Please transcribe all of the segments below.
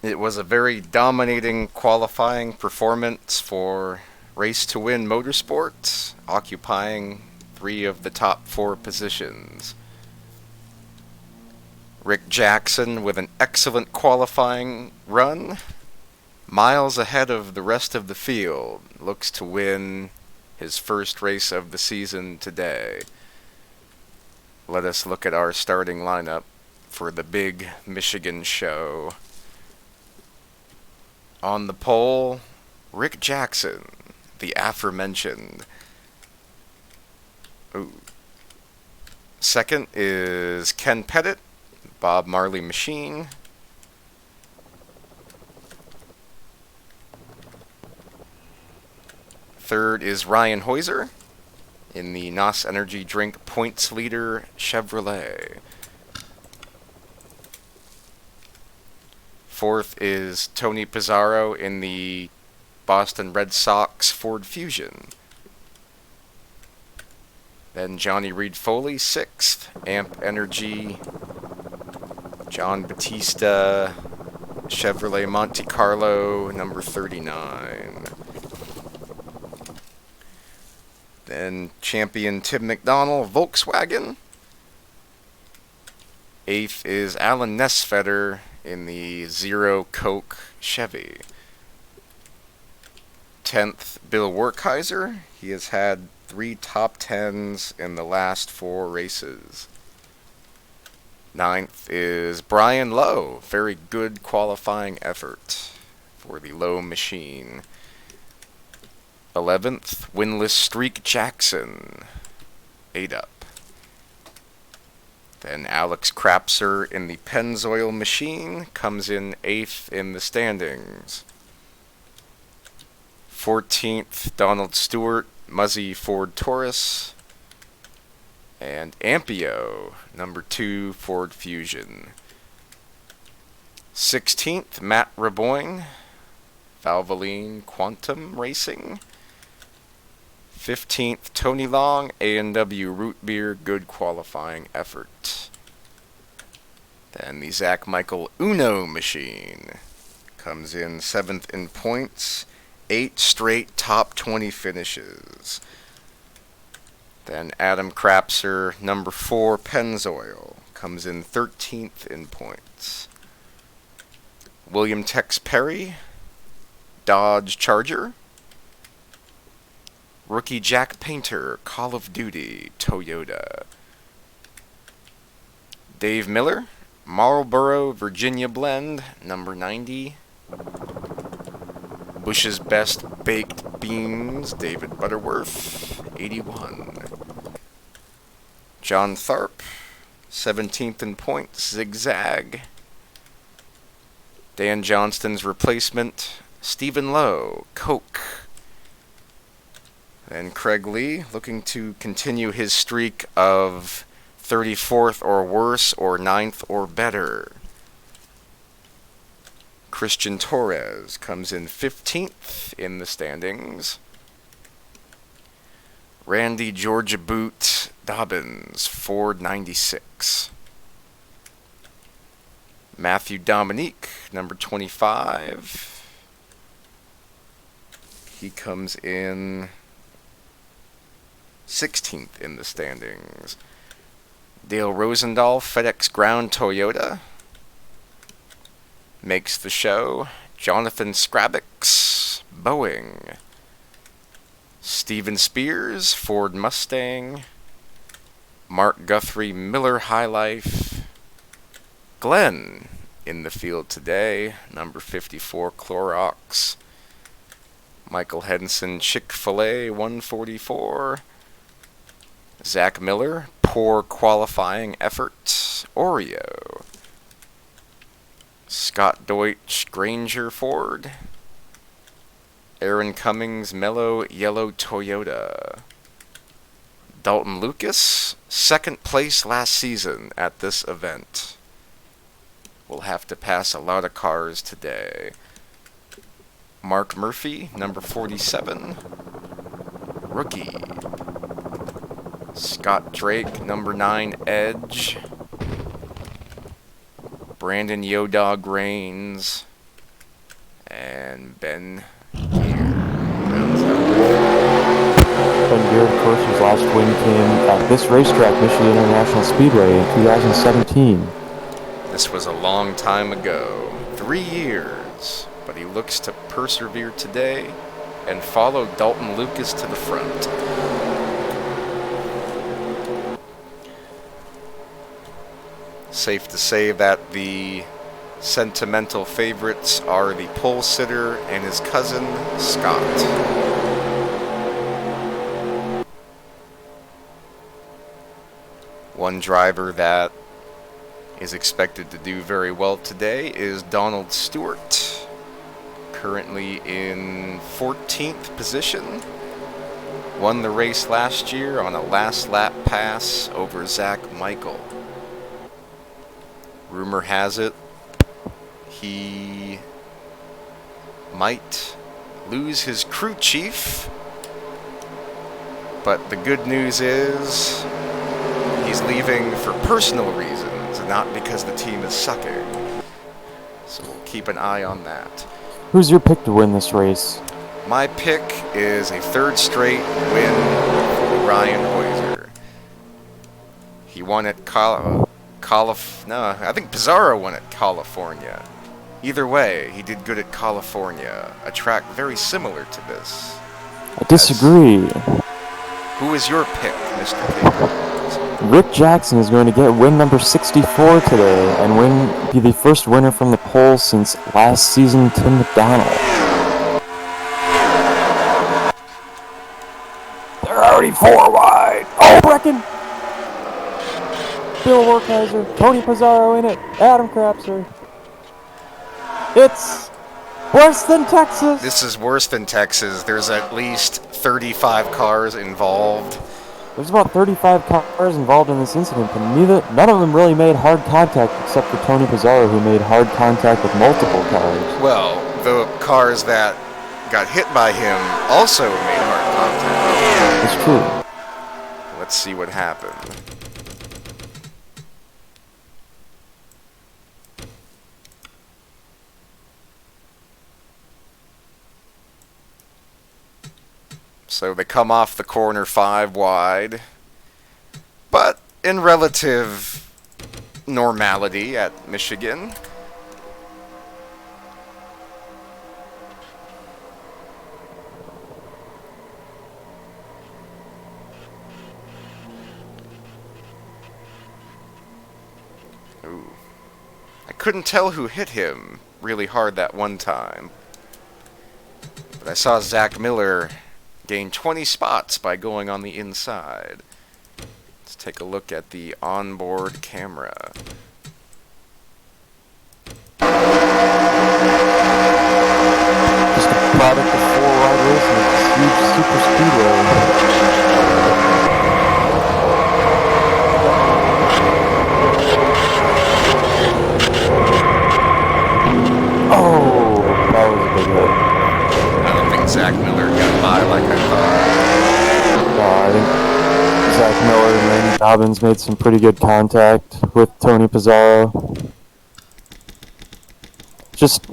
It was a very dominating qualifying performance for Race to Win Motorsports, occupying 3 of the top 4 positions. Rick Jackson with an excellent qualifying run, miles ahead of the rest of the field, looks to win his first race of the season today. Let us look at our starting lineup for the big Michigan show. On the pole, Rick Jackson, the aforementioned. Ooh. Second is Ken Pettit, Bob Marley Machine. Third is Ryan Heuser in the NOS Energy Drink Points Leader Chevrolet. Fourth is Tony Pizarro in the Boston Red Sox Ford Fusion. Then Johnny Reed Foley, 6th. Amp Energy, John Batista, Chevrolet Monte Carlo, number 39. Then champion Tim McDonald, Volkswagen. 8th is Alan Nesfetter in the Zero Coke Chevy. 10th, Bill Werkheiser. He has had 3 top 10s in the last 4 races. 9th is Brian Lowe. Very good qualifying effort for the Lowe machine. 11th, Winless Streak Jackson. 8 up. Then Alex Krapser in the Pennzoil machine comes in 8th in the standings. 14th, Donald Stewart, Muzzy Ford Taurus. And Ampio, number 2 Ford Fusion. 16th, Matt Raboyne, Valvoline Quantum Racing. 15th, Tony Long, A&W Root Beer, good qualifying effort. Then the Zach Michael Uno machine comes in 7th in points, 8 straight top 20 finishes. Then Adam Krapser, number 4 Pennzoil, comes in 13th in points. William Tex Perry, Dodge Charger. Rookie Jack Painter, Call of Duty, Toyota. Dave Miller, Marlboro Virginia Blend, number 90. Bush's Best Baked Beans, David Butterworth, 81. John Tharp, 17th in points, Zigzag. Dan Johnston's replacement, Stephen Lowe, Coke. Then Craig Lee, looking to continue his streak of 34th or worse or 9th or better. Christian Torres comes in 15th in the standings. Randy Georgia Boot Dobbins, Ford 96. Matthew Dominique, number 25. He comes in 16th in the standings. Dale Rosendahl, FedEx Ground Toyota, makes the show. Jonathan Skrabix, Boeing. Steven Spears, Ford Mustang. Mark Guthrie, Miller High Life. Glenn in the field today, number 54 Clorox. Michael Henson, Chick-fil-A, 144. Zach Miller, poor qualifying effort, Oreo. Scott Deutsch, Granger Ford. Aaron Cummings, Mellow Yellow Toyota. Dalton Lucas, 2nd place last season at this event. We'll have to pass a lot of cars today. Mark Murphy, number 47. Rookie. Scott Drake, number 9 Edge. Brandon Yodog Reigns, And Ben Gear rounds out. Ben Gear, of course, whose last win came at this racetrack, Michigan International Speedway, in 2017. This was a long time ago, 3 years, but he looks to persevere today and follow Dalton Lucas to the front. Safe to say that the sentimental favorites are the pole sitter and his cousin, Scott. One driver that is expected to do very well today is Donald Stewart, currently in 14th position. Won the race last year on a last lap pass over Zach Michael. Rumor has it he might lose his crew chief, but the good news is he's leaving for personal reasons, not because the team is sucking. So we'll keep an eye on that. Who's your pick to win this race? My pick is a third straight win for Ryan Hoyser. He won at I think Pizarro won at California. Either way, he did good at California, a track very similar to this. I disagree. Who is your pick, Mr. Paper? Rick Jackson is going to get win number 64 today and be the first winner from the pole since last season, Tim McDonald. They're already 4 wide. Oh, Brecken! Bill Werkheiser, Tony Pizarro in it, Adam Krapser. It's worse than Texas. This is worse than Texas. There's at least 35 cars involved. There's about 35 cars involved in this incident, but none of them really made hard contact except for Tony Pizarro, who made hard contact with multiple cars. Well, the cars that got hit by him also made hard contact. It's true. Let's see what happened. So they come off the corner 5 wide, but in relative normality at Michigan. Ooh. I couldn't tell who hit him really hard that one time, but I saw Zach Miller gain 20 spots by going on the inside. Let's take a look at the onboard camera. Just a product of 4 wide racing at this huge super speedway. Oh, that was a big hit. I don't think Zach Miller got by like I thought. I think Zach Miller and Randy Dobbins made some pretty good contact with Tony Pizarro. Just,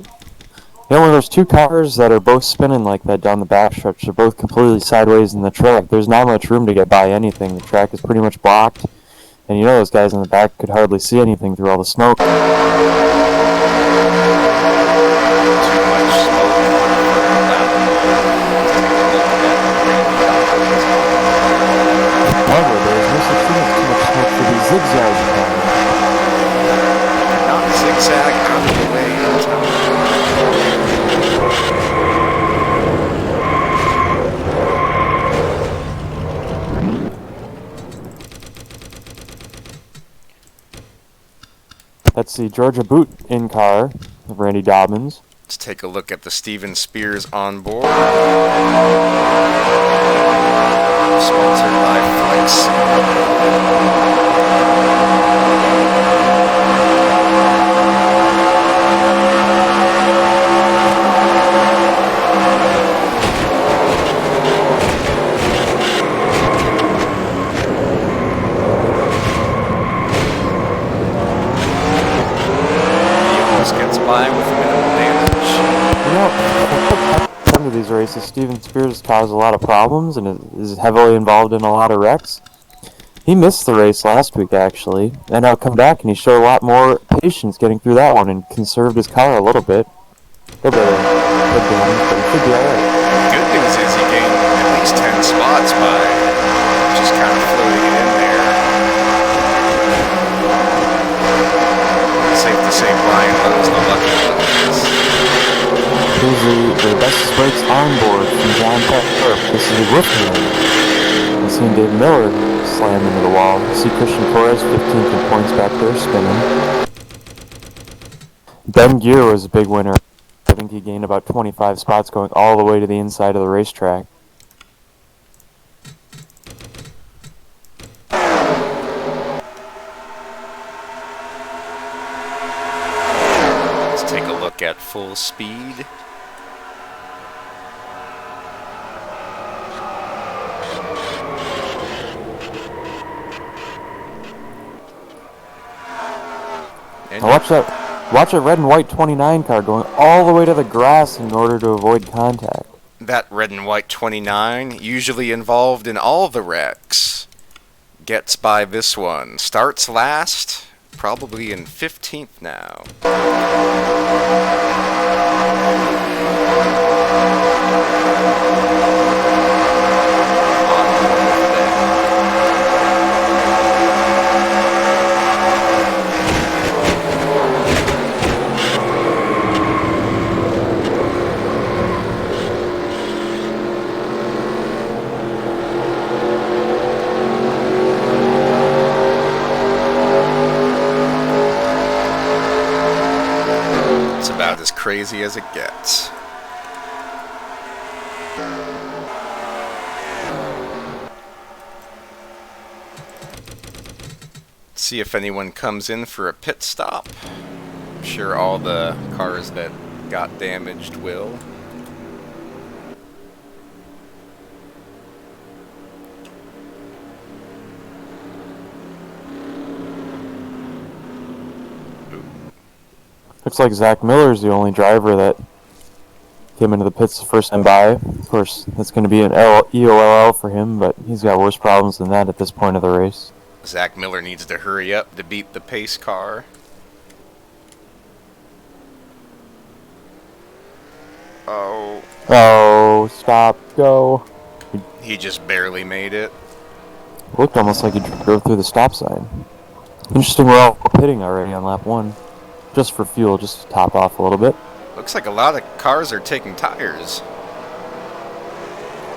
when there's 2 cars that are both spinning like that down the backstretch, they're both completely sideways in the track. There's not much room to get by anything. The track is pretty much blocked, and those guys in the back could hardly see anything through all the smoke. Zigzag car. Not zigzag out of the way in time. That's the Georgia Boot in car of Randy Dobbins. Let's take a look at the Steven Spears on board. Sponsored by Flex. He almost gets by with minimal damage. You know, at the end of these races, Steven Spears caused a lot of problems and is heavily involved in a lot of wrecks. He missed the race last week, actually, and now come back and he showed a lot more patience getting through that one and conserved his car a little bit. A little bit of good damage, but he should be alright. Good news is he gained at least 10 spots by just kind of floating it in there. It's safe to say Brian Lowe's the lucky one. Here's the best brakes on board from John Pepper. This is a rookie. I've seen Dave Miller slam into the wall. See Christian Torres, 15th in points back there, spinning. Ben Gear was a big winner. I think he gained about 25 spots going all the way to the inside of the racetrack. Let's take a look at full speed. Now watch that red and white 29 car going all the way to the grass in order to avoid contact. That red and white 29, usually involved in all the wrecks, gets by this one. Starts last, probably in 15th now. About as crazy as it gets. See if anyone comes in for a pit stop. I'm sure all the cars that got damaged will. Looks like Zach Miller's the only driver that came into the pits the first time by. Of course, that's going to be an EOLL for him, but he's got worse problems than that at this point of the race. Zach Miller needs to hurry up to beat the pace car. Oh, stop, go. He just barely made it. Looked almost like he drove through the stop sign. Interesting, we're all pitting already on lap 1. Just for fuel, just to top off a little bit. Looks like a lot of cars are taking tires.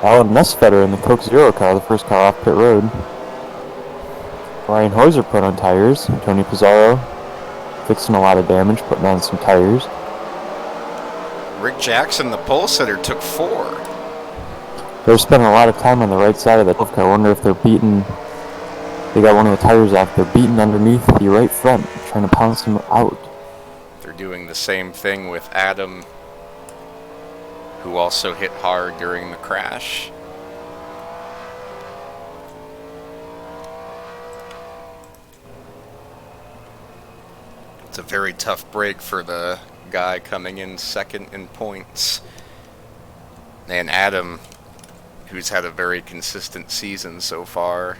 Alan Nessfeder in the Coke Zero car, the first car off pit road. Brian Hoyser put on tires. Tony Pizarro fixing a lot of damage, putting on some tires. Rick Jackson, the pole sitter, took 4. They're spending a lot of time on the right side of the 12 car. I wonder if they're beating... They got one of the tires off. They're beating underneath the right front, trying to pounce him out. They're doing the same thing with Adam, who also hit hard during the crash. It's a very tough break for the guy coming in second in points. And Adam, who's had a very consistent season so far,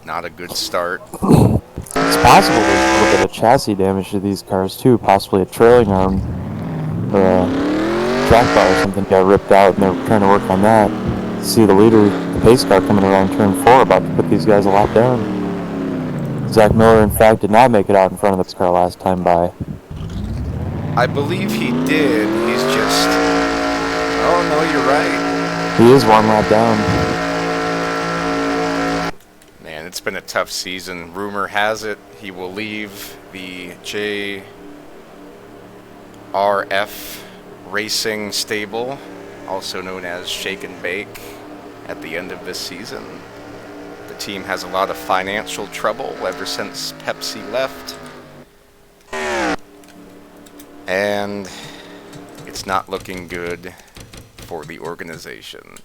not a good start. It's possible there's a little bit of chassis damage to these cars too, possibly a trailing arm or a track bar or something got ripped out and they're trying to work on that. See the leader, the pace car coming around turn 4, about to put these guys a lap down. Zach Miller, in fact, did not make it out in front of this car last time by. I believe he did. He's just... Oh, no, you're right. He is 1 lap down. Man, it's been a tough season. Rumor has it he will leave the JRF Racing stable, also known as Shake and Bake, at the end of this season. The team has a lot of financial trouble ever since Pepsi left. And it's not looking good for the organization.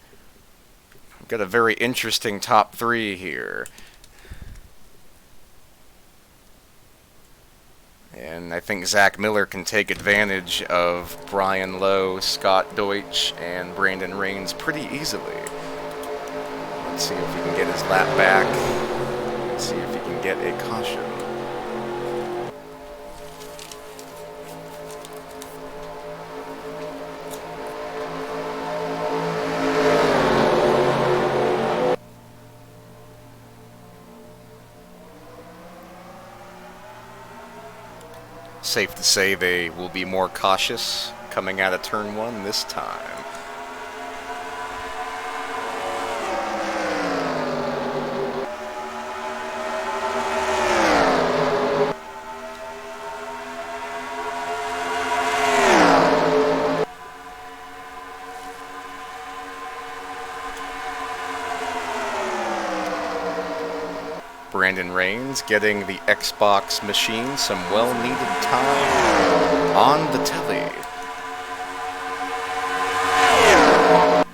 We've got a very interesting top 3 here. And And I think Zach Miller can take advantage of Brian Lowe, Scott Deutsch, and Brandon Raines pretty easily. Let's see if he can get his lap back. Let's see if he can get a caution. Safe to say they will be more cautious coming out of turn 1 this time. Brandon Raines getting the Xbox machine some well-needed time on the telly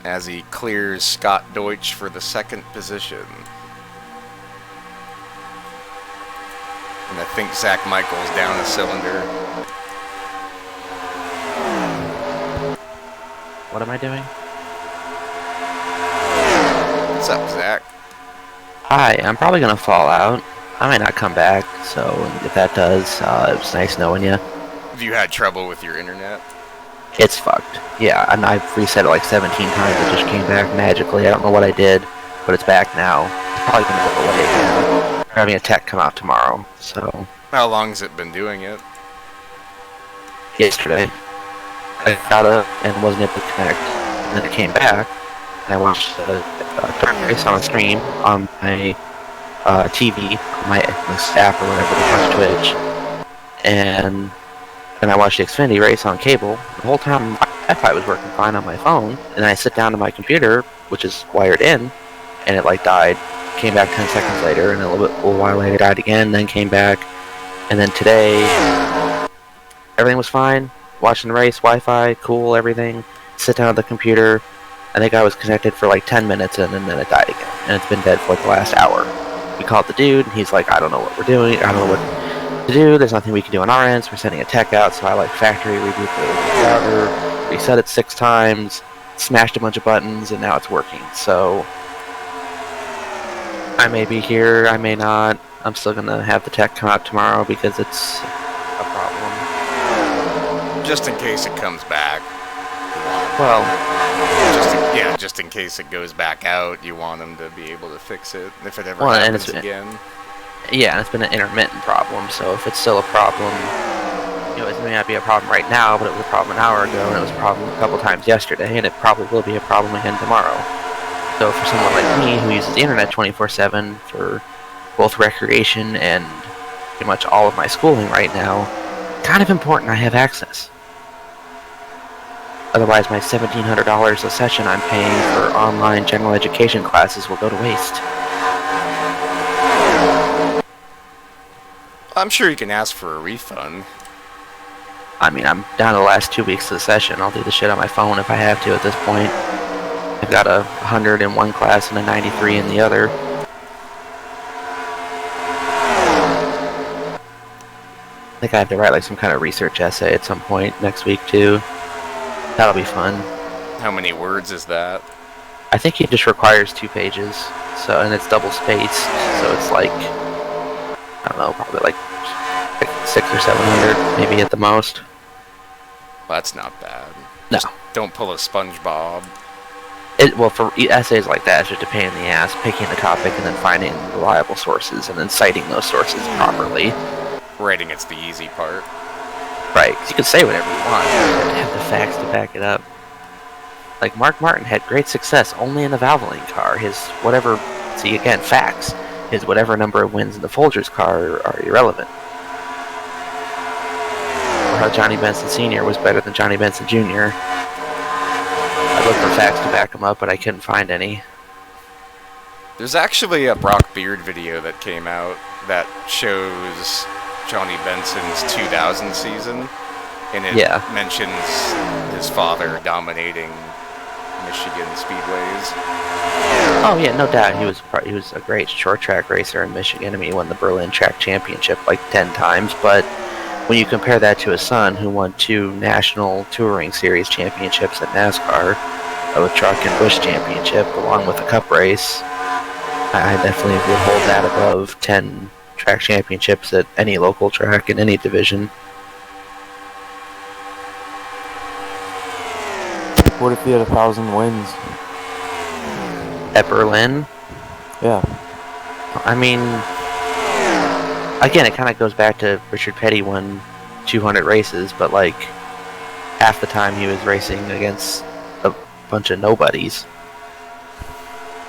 as he clears Scott Deutsch for the 2nd position. And I think Zach Michael's down a cylinder. What am I doing? What's up, Zach? Hi, I'm probably gonna fall out. I might not come back, so if that does, it was nice knowing you. Have you had trouble with your internet? It's fucked. Yeah, and I've reset it like 17 times. It just came back magically. I don't know what I did, but it's back now. It's probably gonna go away again. We're having a tech come out tomorrow, so... How long has it been doing it? Yesterday. I got up and wasn't able to connect. And then it came back, and I watched the race on a stream on my TV, my app or whatever, they watch Twitch, and I watched the Xfinity race on cable. The whole time my Wi-Fi was working fine on my phone, and I sit down to my computer, which is wired in, and it like died. Came back 10 seconds later, and a little while later died again, then came back, and then today everything was fine. Watching the race, Wi-Fi, cool, everything. Sit down at the computer. I think I was connected for like 10 minutes and then it died again. And it's been dead for like the last hour. We called the dude and he's like, I don't know what we're doing. I don't know what to do. There's nothing we can do on our end. So we're sending a tech out. So I like factory reboot the router, reset it 6 times, smashed a bunch of buttons, and now it's working. So I may be here, I may not. I'm still going to have the tech come out tomorrow because it's a problem. Just in case it comes back. Well, just in case it goes back out, you want them to be able to fix it if it ever well, happens again. Yeah, and it's been an intermittent problem, so if it's still a problem, it may not be a problem right now, but it was a problem an hour ago, and it was a problem a couple times yesterday, and it probably will be a problem again tomorrow. So for someone like me who uses the internet 24/7 for both recreation and pretty much all of my schooling right now, kind of important I have access. Otherwise, my $1,700 a session I'm paying for online general education classes will go to waste. I'm sure you can ask for a refund. I mean, I'm down to the last 2 weeks of the session. I'll do the shit on my phone if I have to at this point. I've got a 100 in one class and a 93 in the other. I think I have to write like some kind of research essay at some point next week too. That'll be fun. How many words is that? I think it just requires 2 pages, so and it's double spaced, so it's like, I don't know, probably like 600 or 700, maybe at the most. Well, that's not bad. No. Just don't pull a SpongeBob. Well, for essays like that, it's just a pain in the ass, picking the topic and then finding reliable sources and then citing those sources properly. Writing it's the easy part. Right, 'cause you can say whatever you want, you have to have the facts to back it up. Like, Mark Martin had great success only in the Valvoline car. His whatever, see again, facts. His whatever number of wins in the Folgers car are irrelevant. Or how Johnny Benson Sr. was better than Johnny Benson Jr. I looked for facts to back him up, but I couldn't find any. There's actually a Brock Beard video that came out that shows Johnny Benson's 2000 season, and it mentions his father dominating Michigan speedways. Oh yeah, no doubt. He was a great short track racer in Michigan. I mean, he won the Berlin Track Championship like 10 times, but when you compare that to his son, who won 2 National Touring Series championships at NASCAR, a truck and Busch championship, along with a Cup race, I definitely would hold that above 10 track championships at any local track in any division. What if he had 1,000 wins? At Berlin, Yeah. I mean, again, it kind of goes back to Richard Petty won 200 races, but like half the time he was racing against a bunch of nobodies.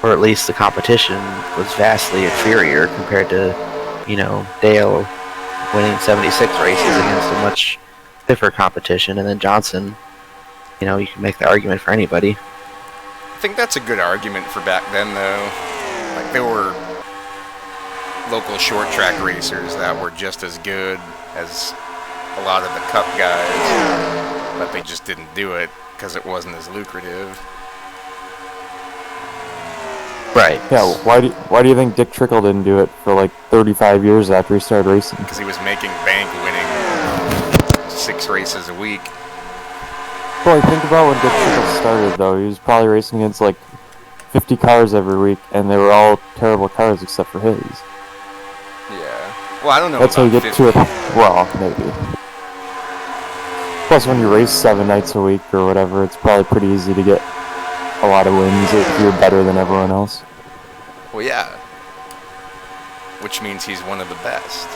Or at least the competition was vastly inferior compared to, Dale winning 76 races against a much stiffer competition, and then Johnson, you can make the argument for anybody. I think that's a good argument for back then, though. Like, there were local short track racers that were just as good as a lot of the Cup guys, but they just didn't do it because it wasn't as lucrative. Right. Yeah, why do you think Dick Trickle didn't do it for like 35 years after he started racing? Because he was making bank winning 6 races a week. Well, think about when Dick Trickle started, though. He was probably racing against like 50 cars every week, and they were all terrible cars except for his. Yeah. Well, I don't know. That's how you about get 50. to it. Well, maybe. Plus, when you race 7 nights a week or whatever, it's probably pretty easy to get a lot of wins if you're better than everyone else. Well, yeah. Which means he's one of the best.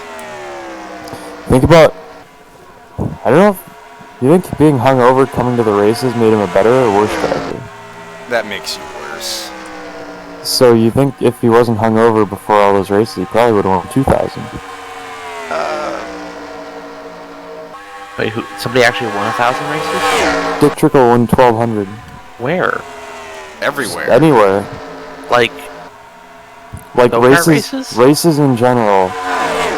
Think about... I don't know if... You think being hungover coming to the races made him a better or worse driver? That makes you worse. So you think if he wasn't hungover before all those races, he probably would have won 2,000? Wait, somebody actually won 1,000 races? Dick Trickle won 1,200. Where? Everywhere. Anywhere. Like races, races? Races in general.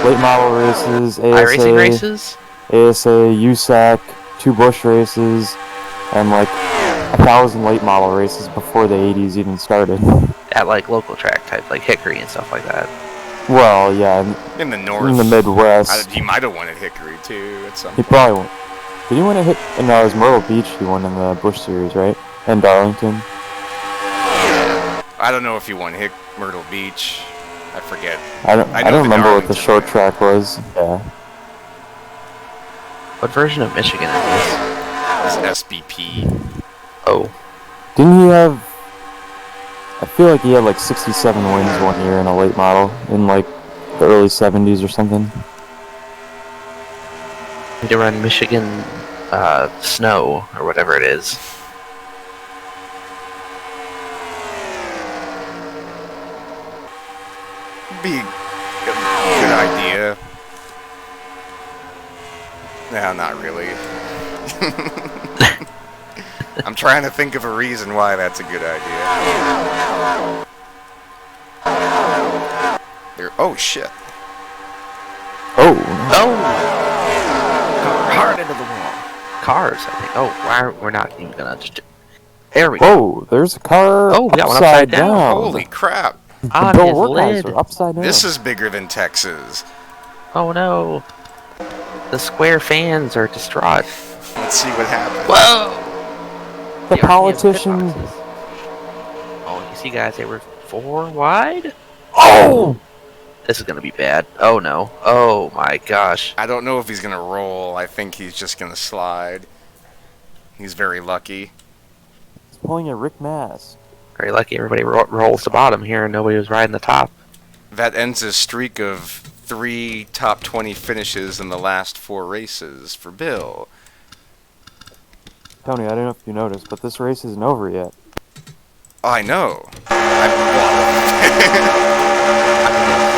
Late model races, iRacing races? ASA, USAC, 2 Busch races, and like 1,000 late model races before the 80s even started. At like local track type, like Hickory and stuff like that. Well, yeah, In the north. in the Midwest. He might have won at Hickory, too, at some He point. probably won. Did he win a hit? No, it was Myrtle Beach he won in the Busch Series, right? And Darlington. I don't know if he won Myrtle Beach. I forget. I don't know the remember what the Darlington short one. track was. Yeah. What version of Michigan is this? It's SBP. Oh. Didn't he have... I feel like he had like 67 wins one year in a late model in like the early 70s or something. Need to run Michigan Snow, or whatever it is. Be a good idea. No, not really. I'm trying to think of a reason why that's a good idea. Oh, shit. Oh! Oh! Hard into the wall. Cars, I think. Oh, we're not even gonna just... There we go. Whoa, there's a car Oh, we got one upside down. Holy crap. On Bill his Wertheiser, lid. upside down. This is bigger than Texas. Oh no. The square fans are distraught. Let's see what happens. Whoa! The RPM politician... pit boxes. Oh, you see guys, they were 4 wide? Oh! This is gonna be bad. Oh no. Oh my gosh. I don't know if he's going to roll. I think he's just going to slide. He's very lucky. He's pulling a Rick Mass. Very lucky everybody rolls to bottom here and nobody was riding the top. That ends his streak of 3 top 20 finishes in the last 4 races for Bill. Tony, I don't know if you noticed, but this race isn't over yet. Oh, I know.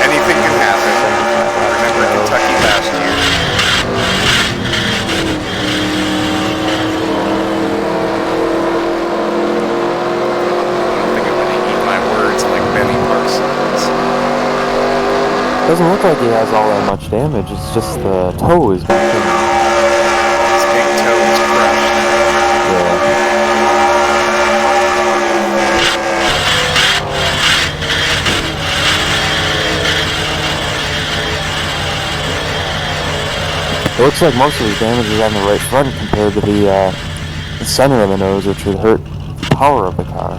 Anything can happen. Remember Kentucky last year. I don't think I'm going to eat my words like Benny Parsons. Doesn't look like he has all that much damage, it's just the toe is back in. His big toe is crushed. Yeah. looks like most of his damage is on the right front compared to the center of the nose, which would hurt the power of the car.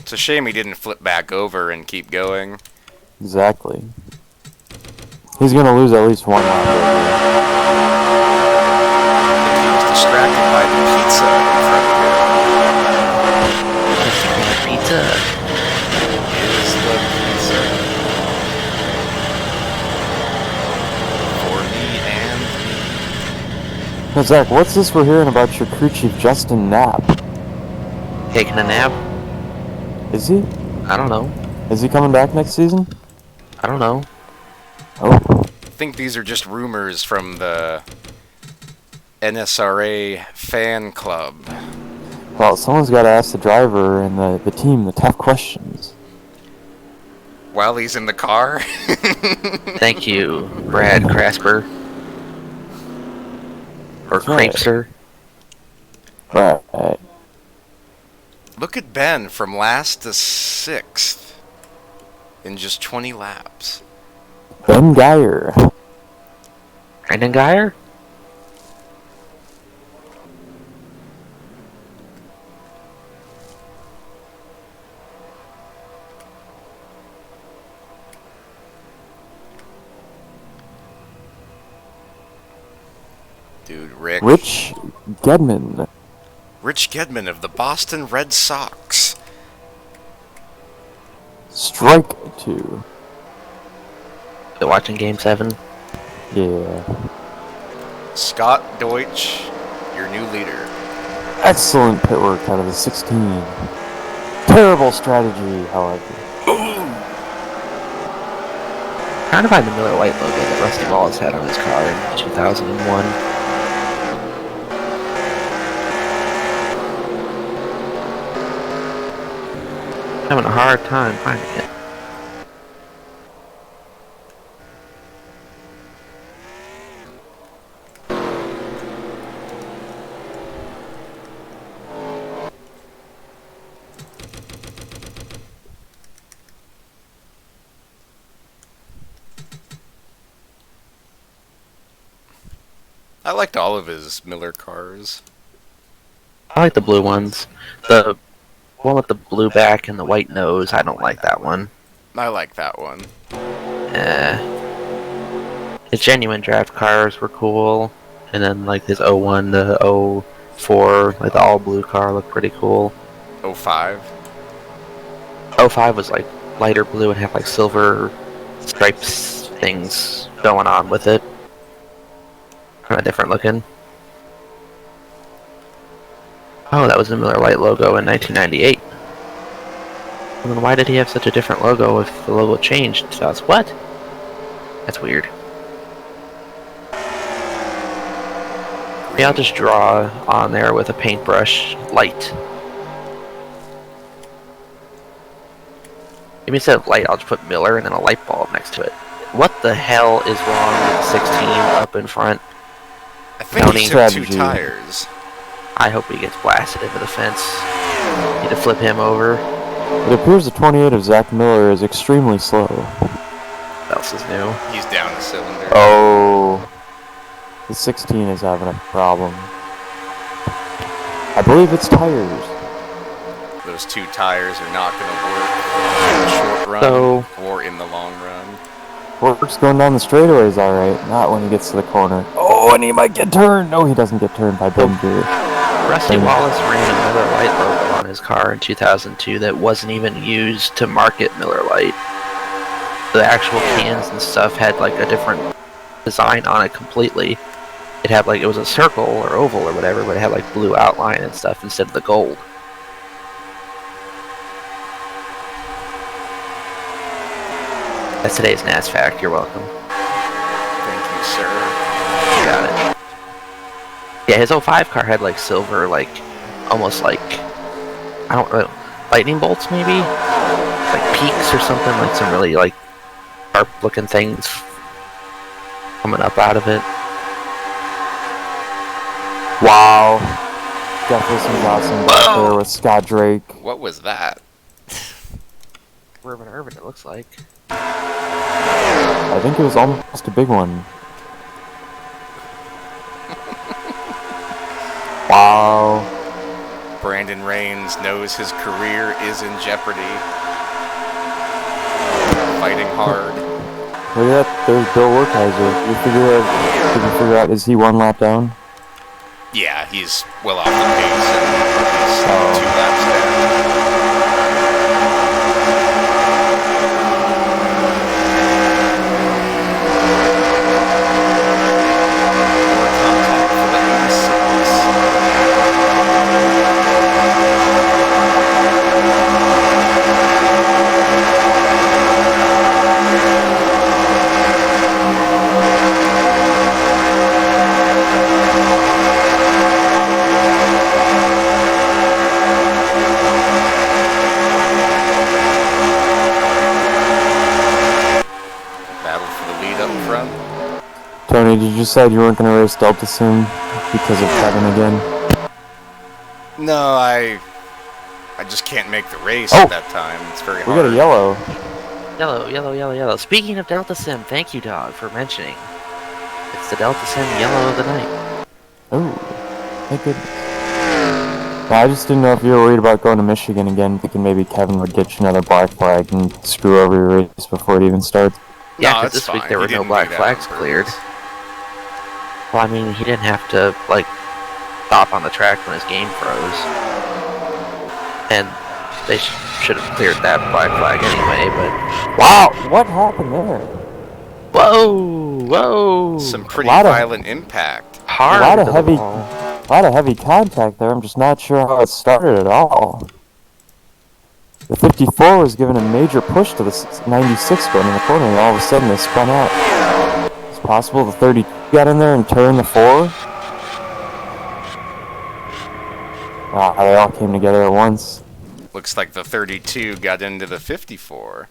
It's a shame he didn't flip back over and keep going. Exactly. He's gonna lose at least one lap. He was distracted by the pizza in front of him. Pizza. Is the pizza for me and me? Hey Zach, what's this we're hearing about your crew chief Justin Knapp? Taking a nap? Is he? I don't know. Is he coming back next season? I don't know. Oh. I think these are just rumors from the NSRA fan club. Well, someone's got to ask the driver and the team the tough questions. While he's in the car? Thank you, Brad Crasper. Or That's right. Crapester. Right. Look at Ben from last to 6th in just 20 laps. Ben Geyer. Brandon Geyer? Dude, Rich Gedman. Rich Gedman of the Boston Red Sox. Strike 2. Still watching Game 7? Yeah. Scott Deutsch, your new leader. Excellent pit work out of the 16. Terrible strategy, however. Trying to find the Miller Lite logo that Rusty Wallace had on his car in 2001. Having a hard time finding it. I liked all of his Miller cars. I like the blue ones. The one with the blue back and the white nose, I don't like that one. I like that one. His genuine draft cars were cool. And then like his 01 to 04, like the all blue car looked pretty cool. 05. 05 was like lighter blue and had like silver stripes things going on with it. Kind of different looking. Oh, that was the Miller Lite logo in 1998. Well, then why did he have such a different logo if the logo changed to us? What? That's weird. Maybe I'll just draw on there with a paintbrush light. Maybe instead of light, I'll just put Miller and then a light bulb next to it. What the hell is wrong with the 16 up in front? I think he took 2 tires. I hope he gets blasted into the fence. Need to flip him over. It appears the 28 of Zach Miller is extremely slow. What else is new? He's down a cylinder. Oh. The 16 is having a problem. I believe it's tires. Those 2 tires are not going to work in the short run or in the long run. Work's going down the straightaways alright, not when he gets to the corner. Oh, and he might get turned! No, he doesn't get turned by Ben Gear. Rusty Wallace ran a Miller Lite logo on his car in 2002 that wasn't even used to market Miller Lite. The actual cans and stuff had like a different design on it completely. It had like, it was a circle or oval or whatever, but it had like blue outline and stuff instead of the gold. That's today's NAS fact, you're welcome. Thank you, sir. You got it. Yeah, his 05 car had like silver, like, almost like, I don't know, lightning bolts maybe? Like peaks or something, like some really like sharp looking things coming up out of it. Wow. Definitely some awesome back there with Scott Drake. What was that? Urban, it looks like. I think it was almost a big one. Wow. Brandon Rains knows his career is in jeopardy. Fighting hard. Look at that. There's Bill Werkheiser. Did you figure out, is he one lap down? Yeah, he's well off the pace and he's 2 laps down. Tony, did you decide you weren't going to race Delta Sim because of Kevin again? No, I just can't make the race at that time. It's very hard. We got a yellow. Yellow. Speaking of Delta Sim, thank you, Dog, for mentioning. It's the Delta Sim yellow of the night. Oh, thank goodness. No, I just didn't know if you were worried about going to Michigan again, thinking maybe Kevin would get you another black flag and screw over your race before it even starts. Yeah, no, because this week there were no black flags cleared. Well, I mean, he didn't have to, like, stop on the track when his game froze. And they should have cleared that black flag anyway, but... Wow! What happened there? Whoa! Some pretty violent impact. Hard. A lot of heavy contact there. I'm just not sure how it started at all. The 54 was given a major push to the 96 going in the corner, and all of a sudden they spun out. It's possible the 30 got in there and turned the 4. They all came together at once. Looks like the 32 got into the 54.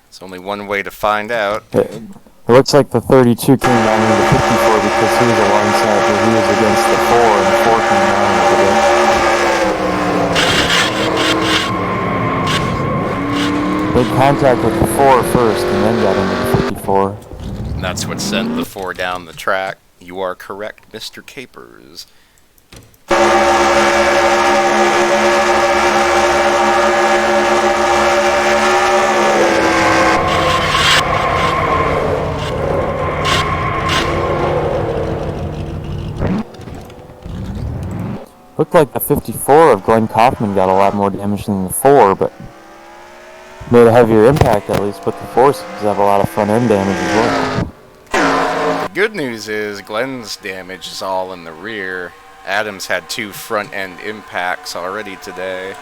There's only one way to find out. It looks like the 32 came down into the 54 because he was alongside, but he was against the 4, and the 4 came down into the... Made contact with the 4 first, and then got into the 54. And that's what sent the 4 down the track. You are correct, Mr. Capers. Looked like the 54 of Glenn Kaufman got a lot more damage than the 4, but made a heavier impact at least, but the 4 seems to have a lot of front end damage as well. The good news is Glenn's damage is all in the rear. Adams had 2 front end impacts already today.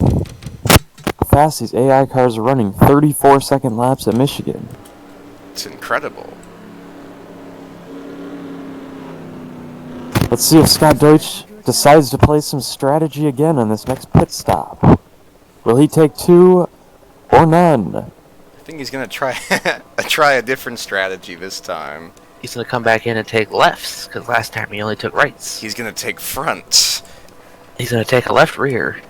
How fast these AI cars are running, 34-second laps at Michigan. It's incredible. Let's see if Scott Deutsch decides to play some strategy again on this next pit stop. Will he take 2 or none? I think he's going to try a different strategy this time. He's going to come back in and take lefts, because last time he only took rights. He's going to take fronts. He's going to take a left rear.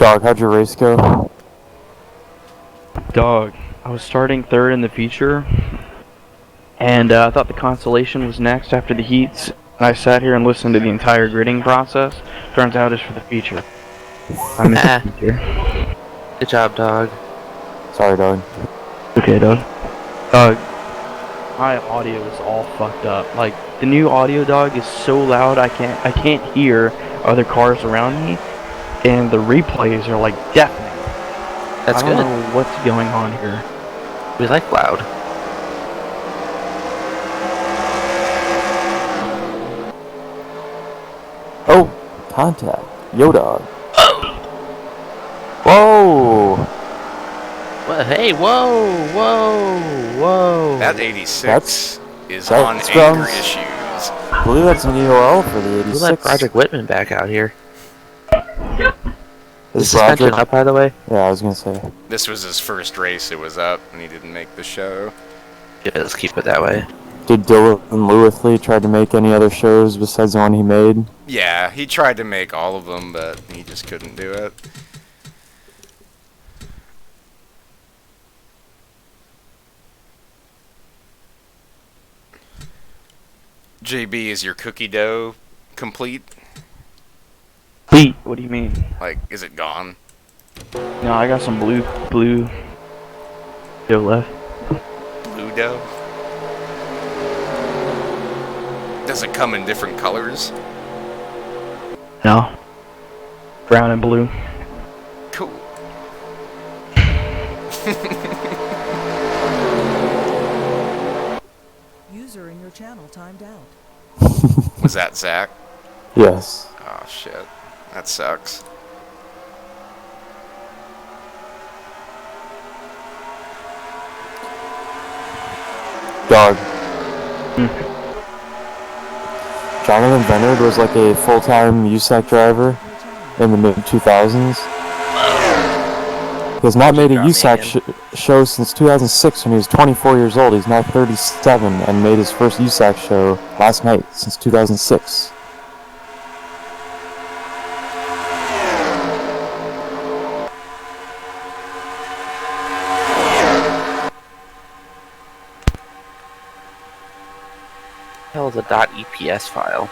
Dog, how'd your race go? Dog, I was starting 3rd in the feature, and I thought the consolation was next after the heats. And I sat here and listened to the entire gridding process. Turns out it's for the feature. I missed the feature. Good job, Dog. Sorry, Dog. Okay, Dog. Dog, my audio is all fucked up. Like, the new audio, Dog, is so loud I can't hear other cars around me, and the replays are like deafening. That's good. I don't know what's going on here. We like loud. Oh, contact. Yo, Dog. Oh! Whoa! Well, hey, whoa! That 86 is on that's anger from- issues. I believe that's an N.O.R.L for the 86. Who let Project Whitman back out here? Is Is suspension up, by the way? Yeah, I was gonna say. This was his first race it was up, and he didn't make the show. Yeah, let's keep it that way. Did Dylan Lewithley try to make any other shows besides the one he made? Yeah, he tried to make all of them, but he just couldn't do it. JB, is your cookie dough complete? Beat. What do you mean? Like, is it gone? No, I got some blue dough left. Blue dough? Does it come in different colors? No. Brown and blue. Cool. User in your channel timed out. Was that Zach? Yes. Oh shit. That sucks. Dog. Jonathan Bennard was like a full-time USAC driver in the mid-2000s. He has not made a USAC show since 2006 when he was 24 years old. He's now 37 and made his first USAC show last night since 2006. Hell is a .eps file?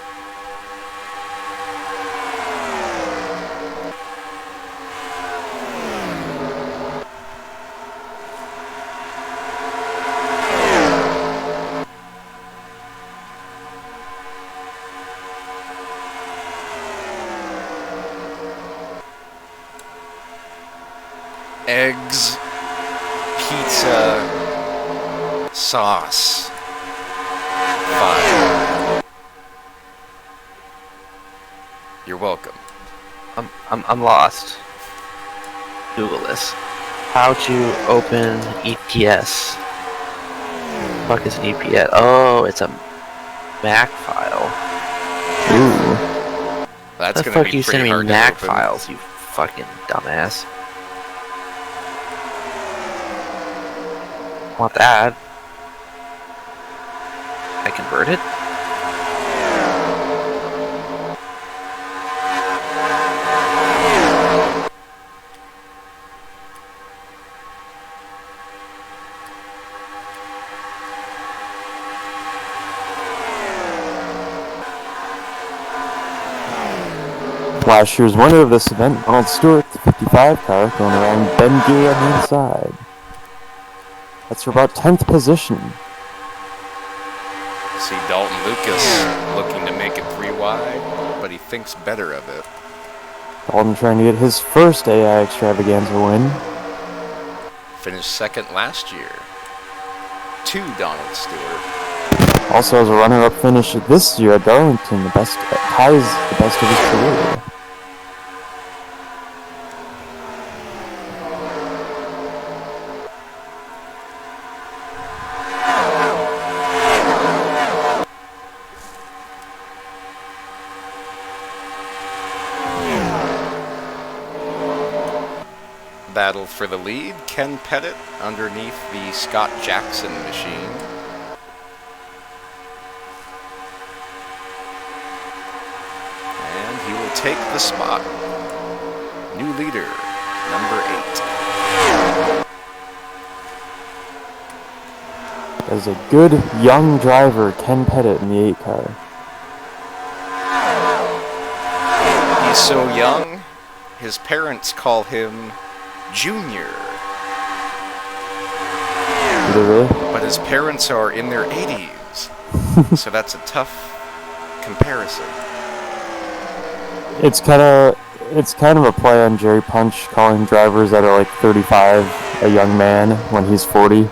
Eggs, pizza, sauce. Fine. You're welcome. I'm lost. Google this. How to open EPS. What the fuck is an EPS? Oh, it's a Mac file. Ooh. That's How the gonna fuck be you pretty sending me hard Mac to open. files, you fucking dumbass? Want that? I convert it? Last year's winner of this event, Donald Stewart, the 55 car, going around Ben Gear on the inside. That's for about 10th position. See Dalton Lucas looking to make it 3 wide, but he thinks better of it. Dalton trying to get his first AI extravaganza win. Finished second last year to Donald Stewart. Also has a runner-up finish this year at Darlington, the best ties the best of his career. Battle for the lead, Ken Pettit underneath the Scott Jackson machine. And he will take the spot. New leader, number 8. As a good young driver, Ken Pettit in the 8 car. He's so young, his parents call him Junior. Do they really? But his parents are in their 80s. So that's a tough comparison. It's kind of a play on Jerry Punch calling drivers that are like 35 a young man when he's 40.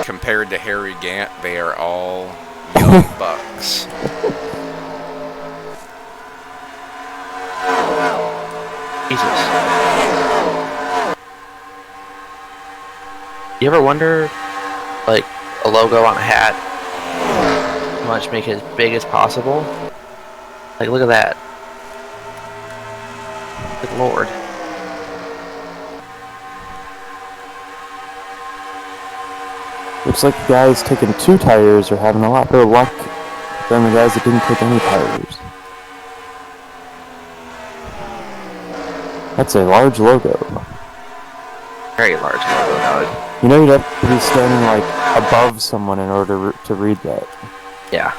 Compared to Harry Gant, they are all young bucks. Jesus. You ever wonder, like, a logo on a hat, how much make it as big as possible? Like, look at that. Good lord. Looks like the guys taking 2 tires are having a lot better luck than the guys that didn't take any tires. That's a large logo. Very large logo, dog. You know you'd have to be standing like above someone in order to read that. Yeah.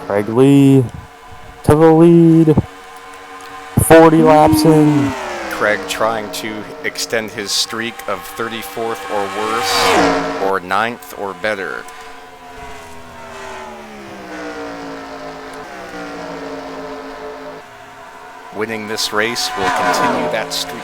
Craig Lee to the lead. 40 laps in. Craig trying to extend his streak of 34th or worse, or 9th or better. Winning this race will continue that streak.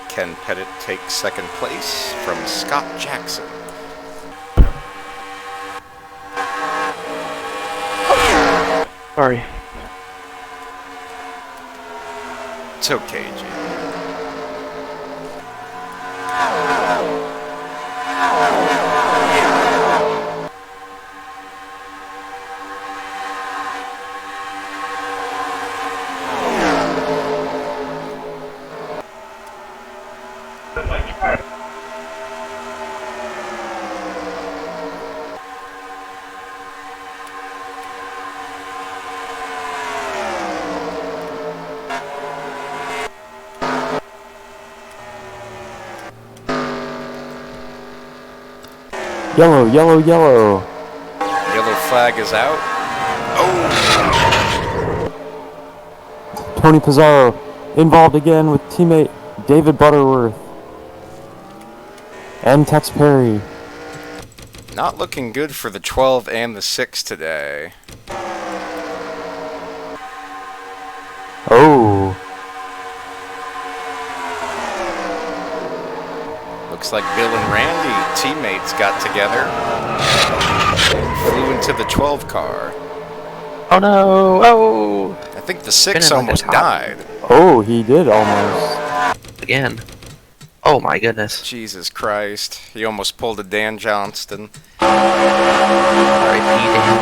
Ken Pettit takes second place from Scott Jackson. Sorry. It's okay, G. Yellow, yellow, yellow. Yellow flag is out. Tony Pizarro involved again with teammate David Butterworth. And Tex Perry. Not looking good for the 12 and the 6 today. Oh. Looks like Bill and Randy, teammates, got together. Flew into the 12 car. Oh no! Oh! I think the 6 Spinning like almost a top. died. Oh, he did almost. Again. Oh my goodness. Jesus Christ. He almost pulled a Dan Johnston. R.I.P. to him.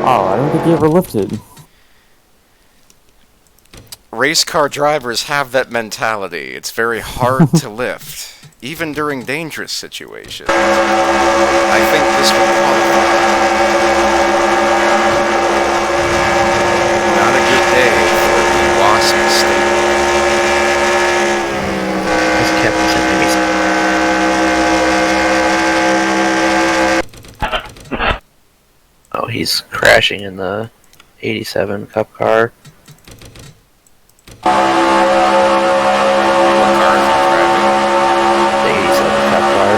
Oh, I don't think he ever lifted. Race car drivers have that mentality. It's very hard to lift, even during dangerous situations. I think this would qualify. Not a good day for the Wasp State. This Kevin sent me some. Oh, he's crashing in the 87 Cup car. What car is he driving? The 87 Cup car.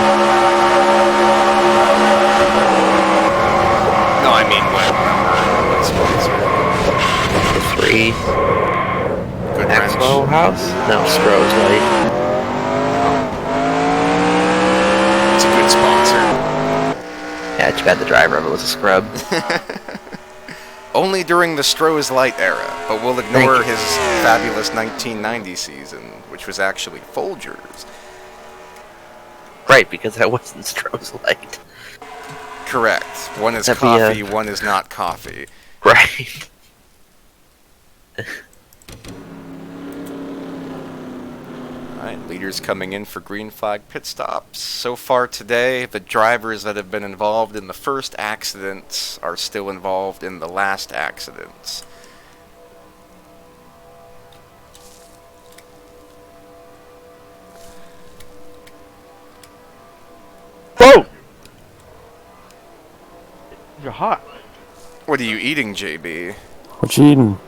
No, I mean what number? What sponsor? The 3. Good Maxwell wrench. House? No, Stroh's Light. It's a good sponsor. Yeah, too bad the driver of it was a scrub. Only during the Stroh's Light era, but we'll ignore you. his fabulous 1990 season, which was actually Folgers. Right, because that wasn't Stroh's Light. Correct. One is That'd be, coffee, one is not coffee. Right. Alright, leaders coming in for green flag pit stops. So far today, the drivers that have been involved in the first accidents are still involved in the last accidents. You're hot. What are you eating, JB? What you eating?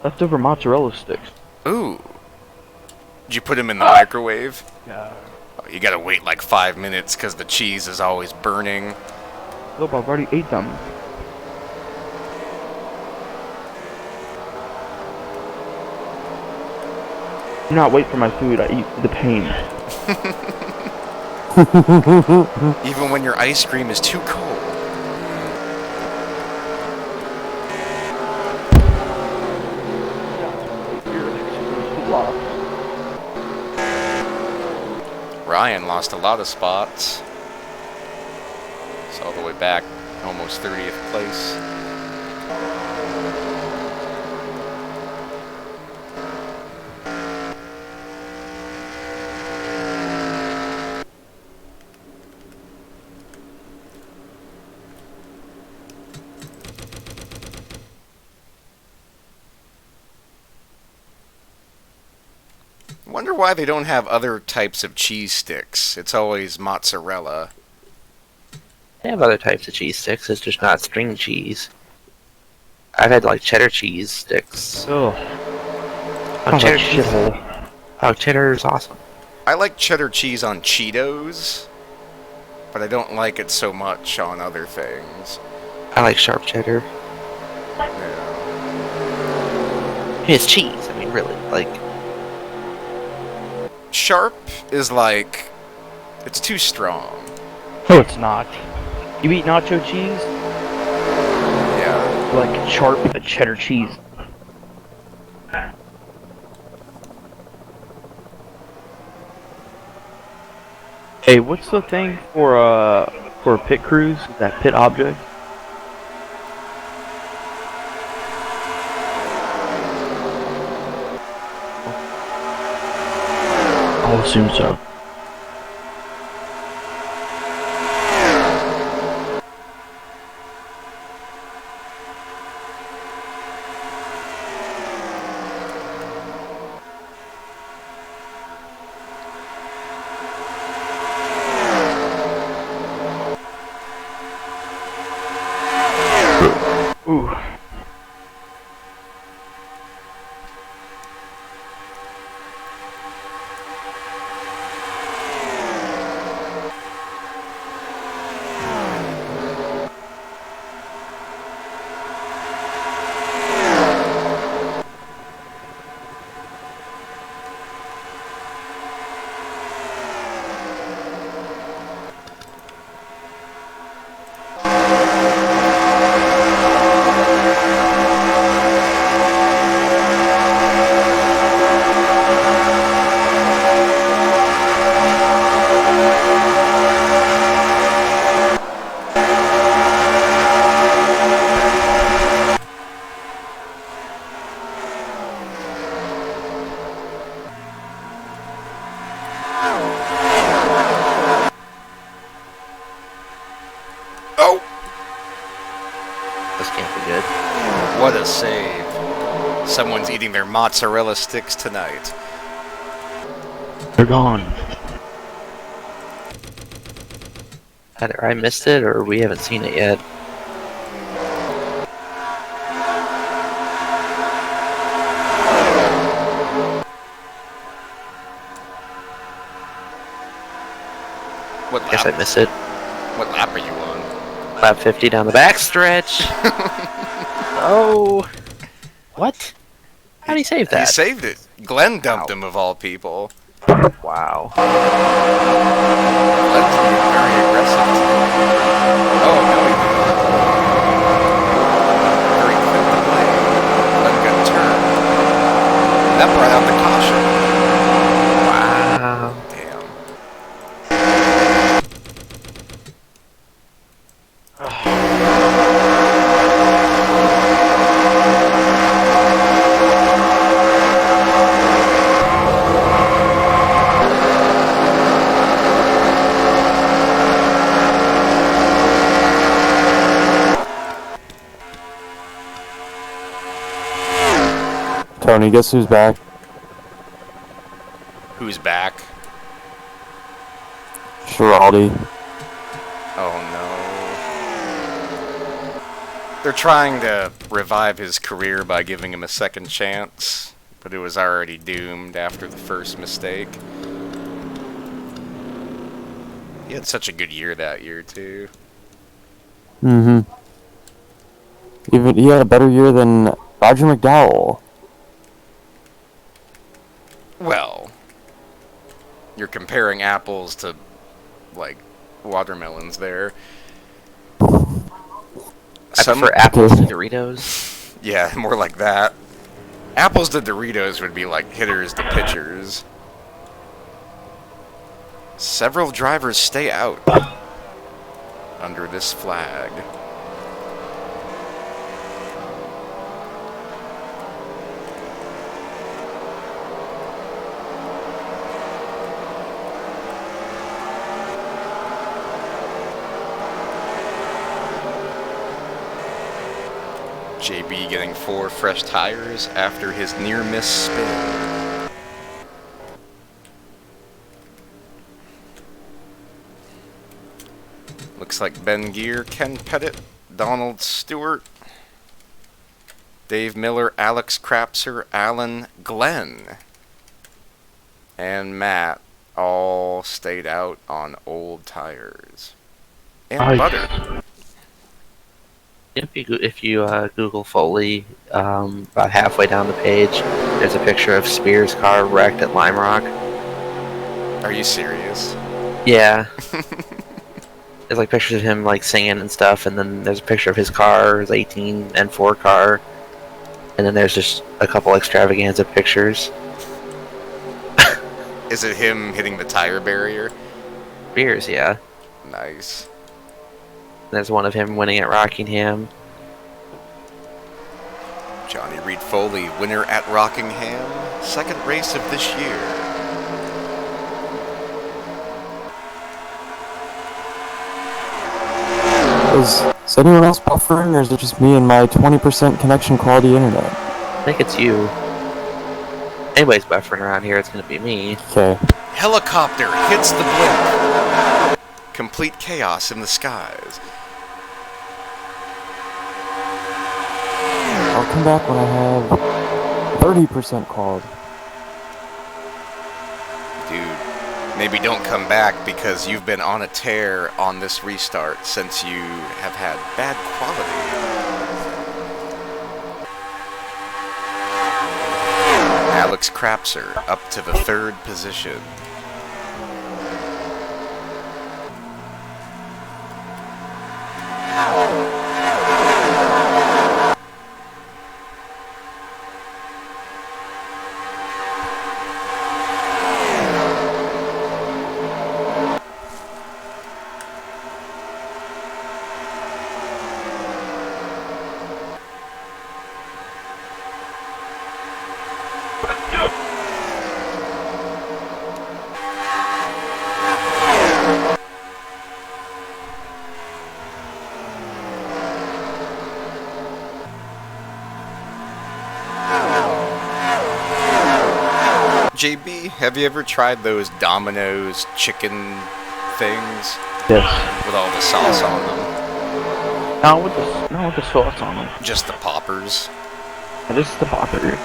Leftover mozzarella sticks. Ooh. Did you put them in the microwave? Yeah. Oh, you gotta wait like 5 minutes because the cheese is always burning. Nope, I've already ate them. Do not wait for my food, I eat the pain. Even when your ice cream is too cold. Ryan lost a lot of spots. It's all the way back, almost 30th place. Wonder why they don't have other types of cheese sticks. It's always mozzarella. They have other types of cheese sticks. It's just not string cheese. I've had like cheddar cheese sticks. Ugh. Oh, cheddar Like cheese. shithole. Oh, cheddar is awesome. I like cheddar cheese on Cheetos, but I don't like it so much on other things. I like sharp cheddar. Yeah. It's cheese. I mean, really, like. Sharp is like, it's too strong. No, it's not. You eat nacho cheese? Yeah. Like sharp cheddar cheese. Hey, what's the thing for a pit cruise? That pit object? I'll assume so. Ooh. Oh! This can't be good. What a save. Someone's eating their mozzarella sticks tonight. They're gone. Either I missed it or we haven't seen it yet. What Guess lap? I missed it. What lap are you on? Lap 50 down the backstretch. Oh. What? How did he save He that? saved it. Glenn dumped him of all people. Wow. Glenn's being very aggressive today. Oh, no, he didn't. Very quick to play. Glenn got turned. That brought out the caution. Wow. Damn. Tony, guess who's back? Who's back? Giraldi. Oh, They're trying to revive his career by giving him a second chance, but it was already doomed after the first mistake. He had such a good year that year, too. Mm-hmm. Even he had a better year than Roger McDowell. Well, you're comparing apples to, like, watermelons there. I prefer apples to Doritos. Yeah, more like that. Apples to Doritos would be like hitters to pitchers. Several drivers stay out under this flag. JB getting 4 fresh tires after his near-miss spin. Looks like Ben Gear, Ken Pettit, Donald Stewart, Dave Miller, Alex Krapser, Alan Glenn, and Matt all stayed out on old tires. And Butter. If you Google Foley, about halfway down the page, there's a picture of Spears' car wrecked at Lime Rock. Are you serious? Yeah. There's like pictures of him like singing and stuff, and then there's a picture of his car, his 18 N.O.R.L car, and then there's just a couple extravaganza pictures. Is it him hitting the tire barrier? Spears, yeah. Nice. There's one of him winning at Rockingham. Johnny Reed Foley, winner at Rockingham, second race of this year. Is anyone else buffering, or is it just me and my 20% connection quality internet? I think it's you. Anybody's buffering around here, it's gonna be me. Okay. Helicopter hits the blimp. Complete chaos in the skies. I'll come back when I have 30% quality. Dude, maybe don't come back because you've been on a tear on this restart since you have had bad quality. Alex Krapser up to the 3rd position. JB, have you ever tried those Domino's chicken things? Yes. With all the sauce on them? Not with the sauce on them. Just the poppers? This is the popper.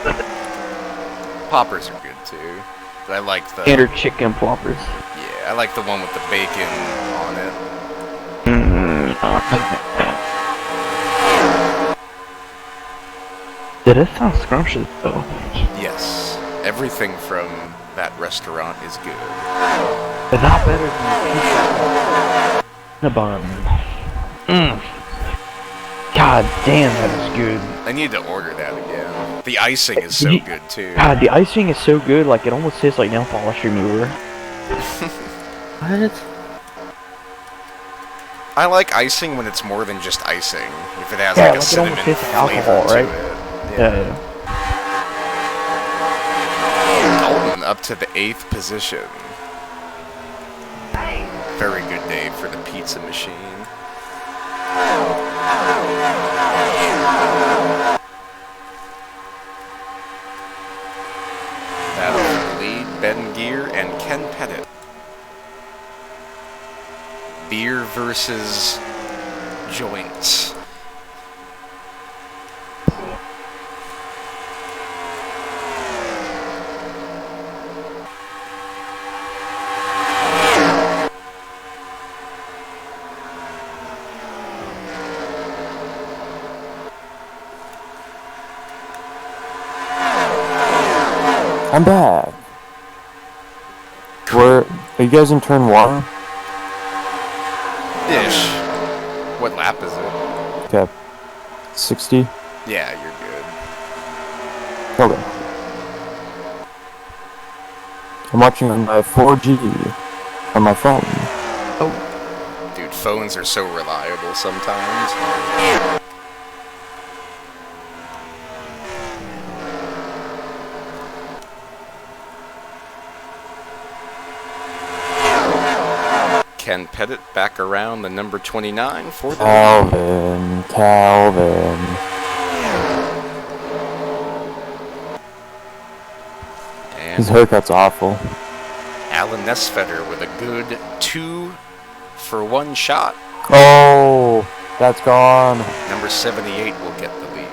Poppers are good too. But I like the... Standard chicken poppers. Yeah, I like the one with the bacon on it. Did it sound scrumptious though? Yes. Everything from that restaurant is good. But not better than the bun. God damn, that is good. I need to order that again. The icing is so good too. God, the icing is so good, like it almost tastes like nail polish remover. What? I like icing when it's more than just icing. If it has Yeah, like a like cinnamon it almost tastes like flavor alcohol, to right? it. Yeah. Dalton up to the 8th position. Very good day for the pizza machine. Battle for the lead, Ben Gear and Ken Pettit. Beer versus joints. I'm back. Where are you guys in turn 1? Ish. What lap is it? Okay. 60? Yeah, you're good. Okay. I'm watching on my 4G on my phone. Dude, phones are so reliable sometimes. Ken Pettit back around the number 29 for the lead. Calvin. His And haircut's awful. Alan Nesfetter with a good 2-for-1 shot. Oh, that's gone. Number 78 will get the lead.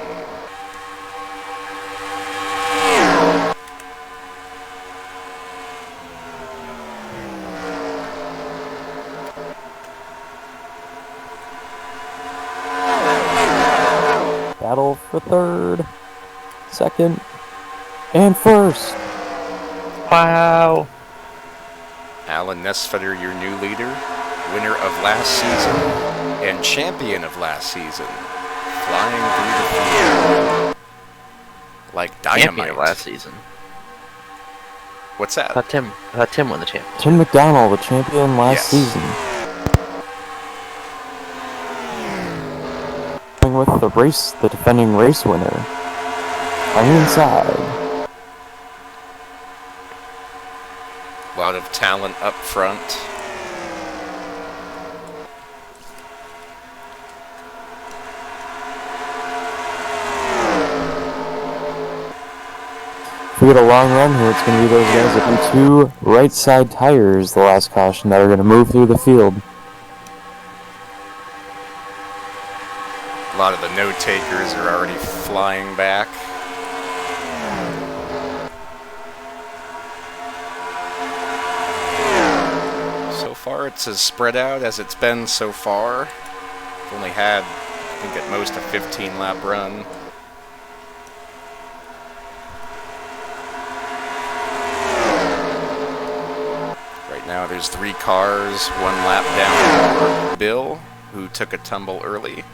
Battle for third, second, and first. Wow. Alan Nesfetter, your new leader, winner of last season and champion of last season, flying through the field like Champion dynamite. of last season. What's that? I thought Tim won the championship. Tim McDonald, the champion last Yes. season. With the defending race winner on the inside. A lot of talent up front. If we get a long run here, it's going to be those guys that do 2 right side tires, the last caution, that are going to move through the field. A lot of the note-takers are already flying back. So far, it's as spread out as it's been so far. We've only had, I think at most, a 15-lap run. Right now, there's 3 cars, 1 lap down. Bill, who took a tumble early.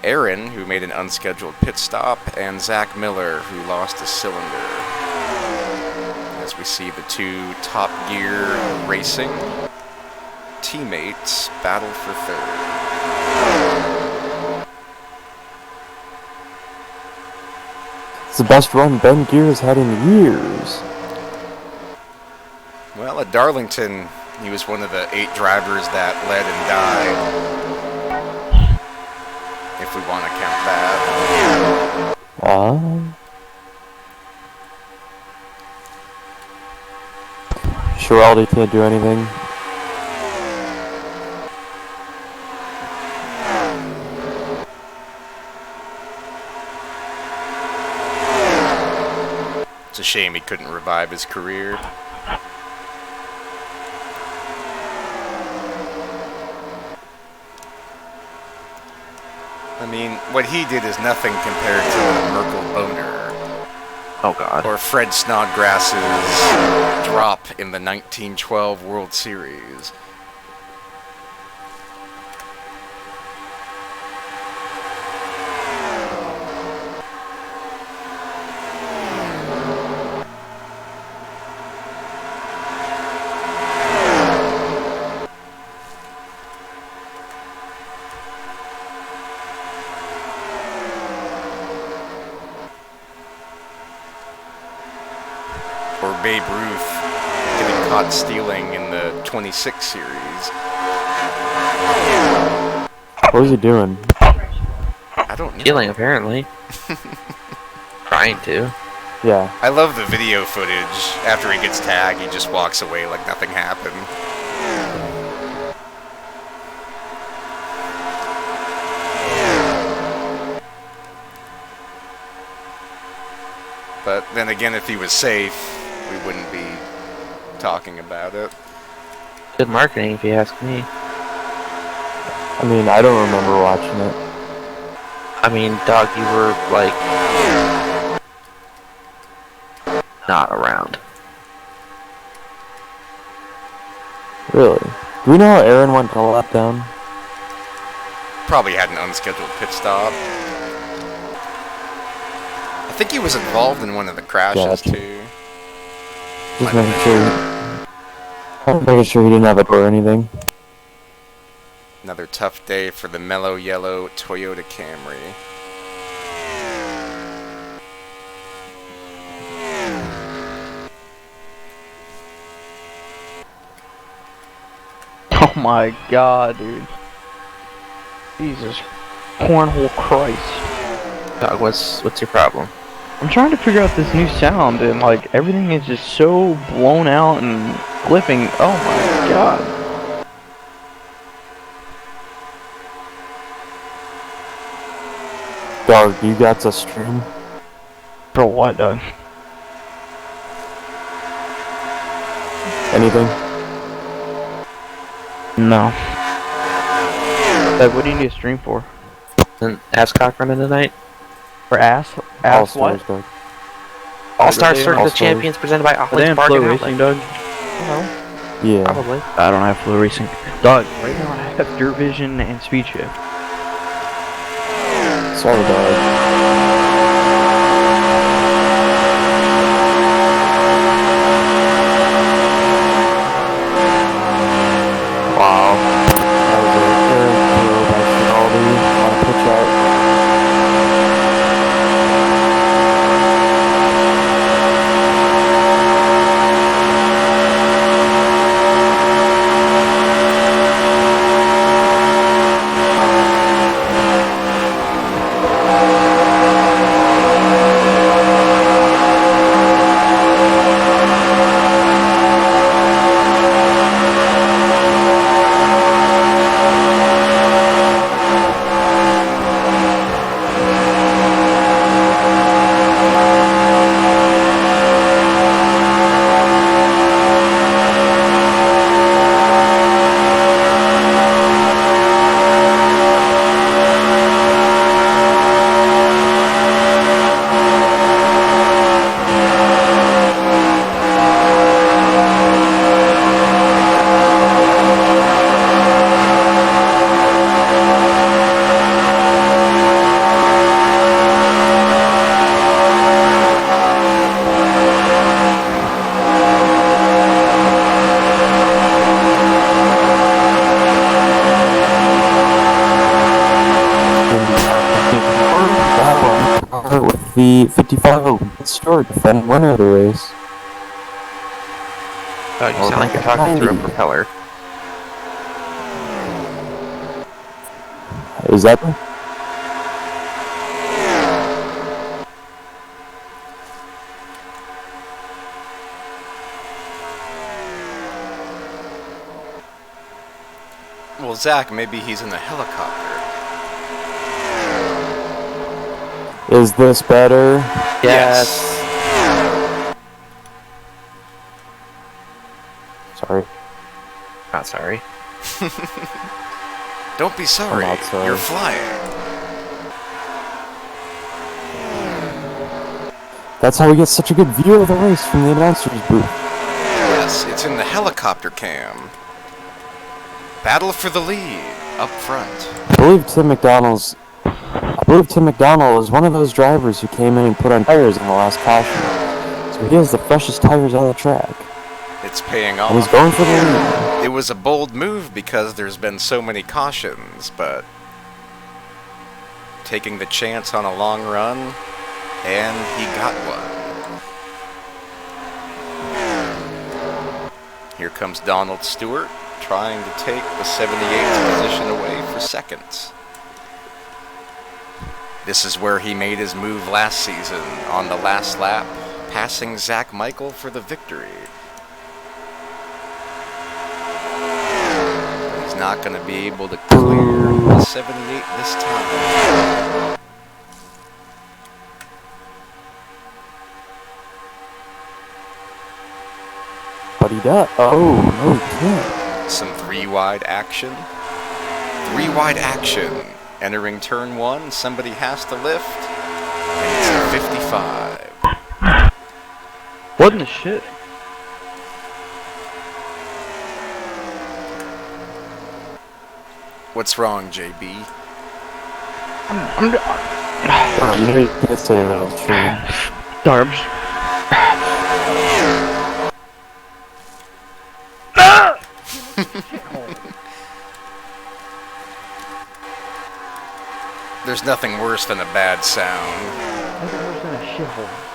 Aaron, who made an unscheduled pit stop, and Zach Miller, who lost a cylinder. As we see the 2 Top Gear Racing teammates battle for third. It's the best run Ben Gear has had in years. Well, at Darlington, he was one of the 8 drivers that led and died. If we want to count that. Schiraldi can't do anything. It's a shame he couldn't revive his career. I mean, what he did is nothing compared to Merkel Boner Oh God. or Fred Snodgrass's drop in the 1912 World Series. Or Babe Ruth getting caught stealing in the 26 series. What was he doing? I don't know. Stealing, apparently. Trying to. Yeah. I love the video footage. After he gets tagged, he just walks away like nothing happened. But then again, if he was safe, we wouldn't be talking about it. Good marketing, if you ask me. I mean, I don't remember watching it. I mean, dog, you were like not around. Really? Do we know how Aaron went to lap down? Probably had an unscheduled pit stop. I think he was involved in one of the crashes Gotcha. too. Just making sure. I'm making sure he didn't have a door or anything. Another tough day for the mellow yellow Toyota Camry. Oh my god, dude. Jesus. Cornhole Christ. Dog, what's your problem? I'm trying to figure out this new sound, and like everything is just so blown out and clipping. Oh my god. Dog, you got the stream? For what, Doug? Anything? No. Doug, what do you need a stream for? Isn't Ascot running tonight? For ass? All Ass stars, what? dog. All-Star really? Circuit of All-Stars. Champions presented by Are they Ollie's in Flow Bargain Racing, Outlet. Doug? Yeah. Probably. I don't have Flow Racing. Doug, right now I have Dirt Vision and Speed Shift. Sorry, dog. Wow. That was a Aaron throw by Finaldi on a pitch out. With the 55 store defending winner of the race. Dog, you sound like you're talking through a propeller. Is that? Well, Zach, maybe he's in the helicopter. Is this better? Yes. Sorry. Not sorry. Don't be sorry. I'm not sorry. You're flying. That's how we get such a good view of the race from the announcer's booth. Yes, it's in the helicopter cam. Battle for the lead, up front. I believe Tim McDonald is one of those drivers who came in and put on tires in the last caution. So he has the freshest tires on the track. It's paying And he's off. going for the lead. It was a bold move because there's been so many cautions, but taking the chance on a long run, and he got one. Here comes Donald Stewart, trying to take the 78th position away for second. This is where he made his move last season on the last lap, passing Zach Michael for the victory. He's not going to be able to clear the 78 this time. But he does. Oh, no, he can't. Some three-wide action. Three-wide action. Entering turn one, somebody has to lift. And it's a 55. What in the shit? What's wrong, JB? I'm Oh, you know you can't say that on stream. sorry, I'm just... There's nothing worse than a bad sound. Nothing worse than a shithole.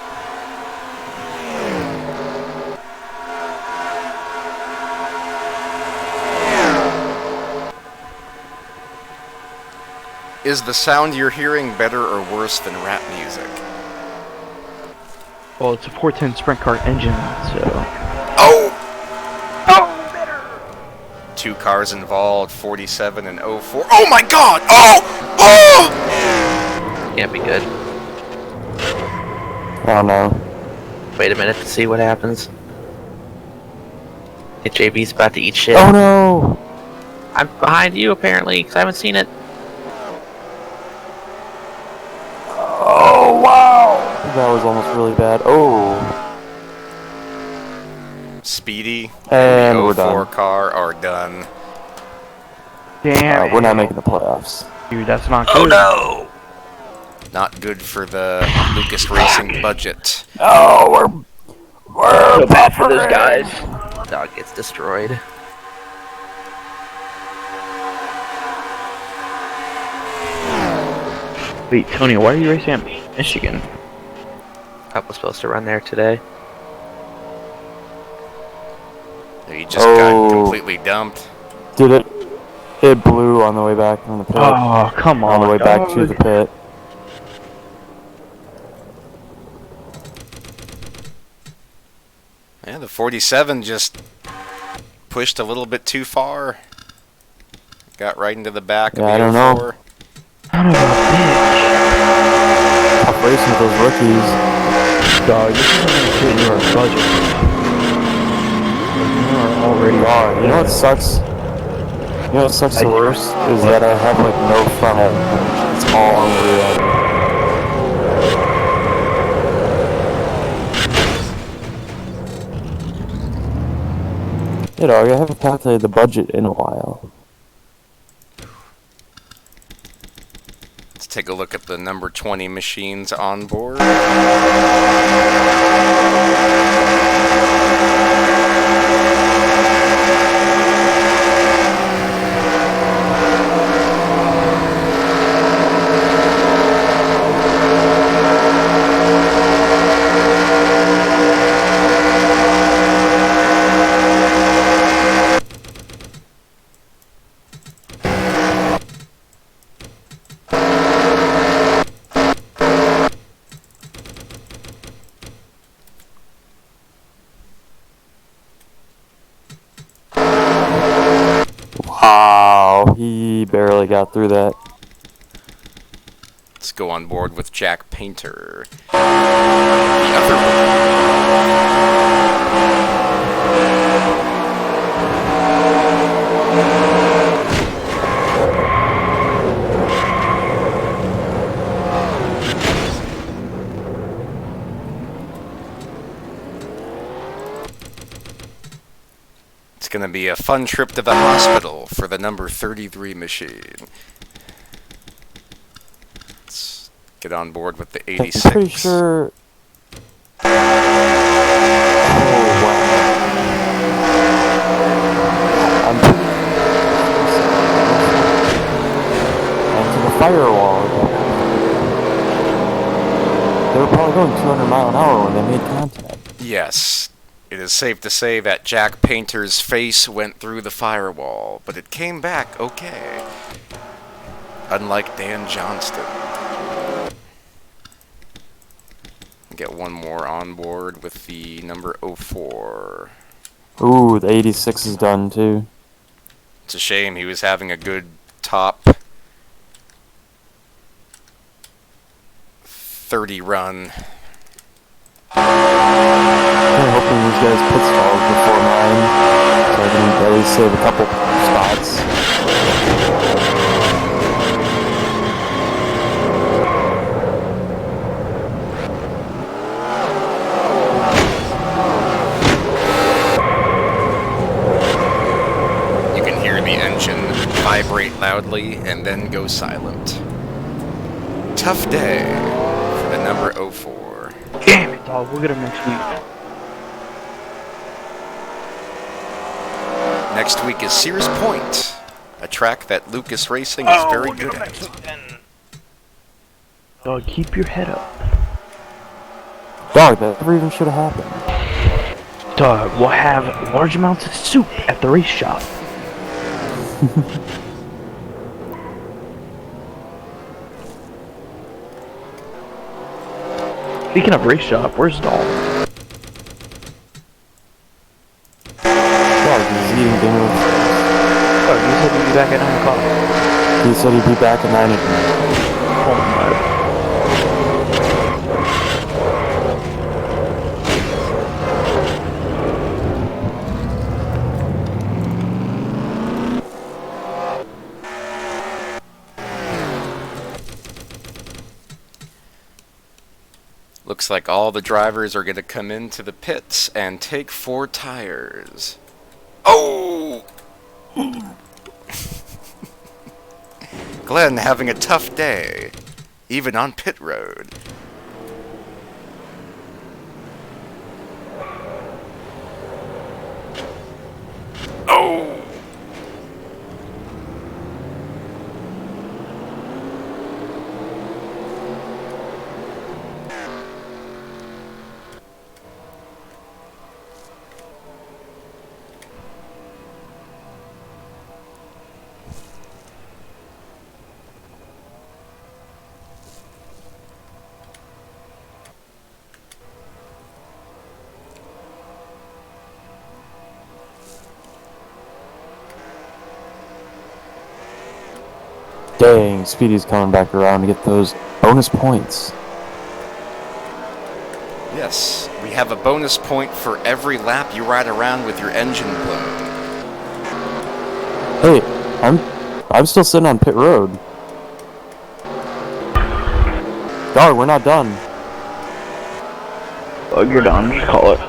Is the sound you're hearing better or worse than rap music? Well, it's a 410 sprint car engine, so... Oh! Oh, better! 2 cars involved, 47 and 04. Oh my god! Oh! Oh! Can't be good. Oh no. Wait a minute to see what happens. Hey, JB's about to eat shit. Oh no! I'm behind you apparently, because I haven't seen it. Oh wow! That was almost really bad. Oh. Speedy And the we're 04 done. car are done. Damn We're not making the playoffs. Dude, that's not good. No! Not good for the Lucas Racing budget. Oh, we're So bad for this, guys. Dog gets destroyed. Wait, Tony, why are you racing at Michigan? I was supposed to run there today. He just got Oh. completely dumped. Did it? It blew on the way back from the pit. Oh, come on. On the way back to the pit. Yeah, the 47 just pushed a little bit too far. Got right into the back of Yeah, the I don't know. 04. Son of a bitch. Tough racing with those rookies. Dog, this isn't gonna fit your budget. You are already God, you know what sucks? You know what sucks the worst? Is that I have like no front end. It's all on the rear end. You know, I haven't calculated the budget in a while. Let's take a look at the number 20 machines on board. Wow, he barely got through that. Let's go on board with Jack Painter. The other one. It's going to be a fun trip to the hospital for the number 33 machine. Let's get on board with the I'm 86. pretty sure. Oh, wow. I'm pretty onto the firewall. They were probably going 200 mile an hour when they made contact. Yes, it is safe to say that Jack Painter's face went through the firewall, but it came back okay. Unlike Dan Johnston. Get one more on board with the number 04. Ooh, the 86 is done too. It's a shame, he was having a good top 30 run. I'm hoping these guys pit stalled before mine, so I can at least save a couple spots. vibrate loudly, and then go silent. Tough day for the number 04. Damn it, dog. We'll get him next week. Next week is Sears Point, a track that Lucas Racing is very good at. Dog, keep your head up. Dog, that never even should have happened. Dog, we'll have large amounts of soup at the race shop. Speaking of race shop, where's Dahl? Dog, he's eating dinner. Oh, he said he'd be back at 9 o'clock. He said he'd be back at 9 again. Oh my. Looks like all the drivers are going to come into the pits and take 4 tires. Oh! Glenn having a tough day, even on pit road. Oh! Dang, Speedy's coming back around to get those bonus points. Yes, we have a bonus point for every lap you ride around with your engine blown. Hey, I'm still sitting on pit road. Dog, we're not done. Oh, you're done. Just call it.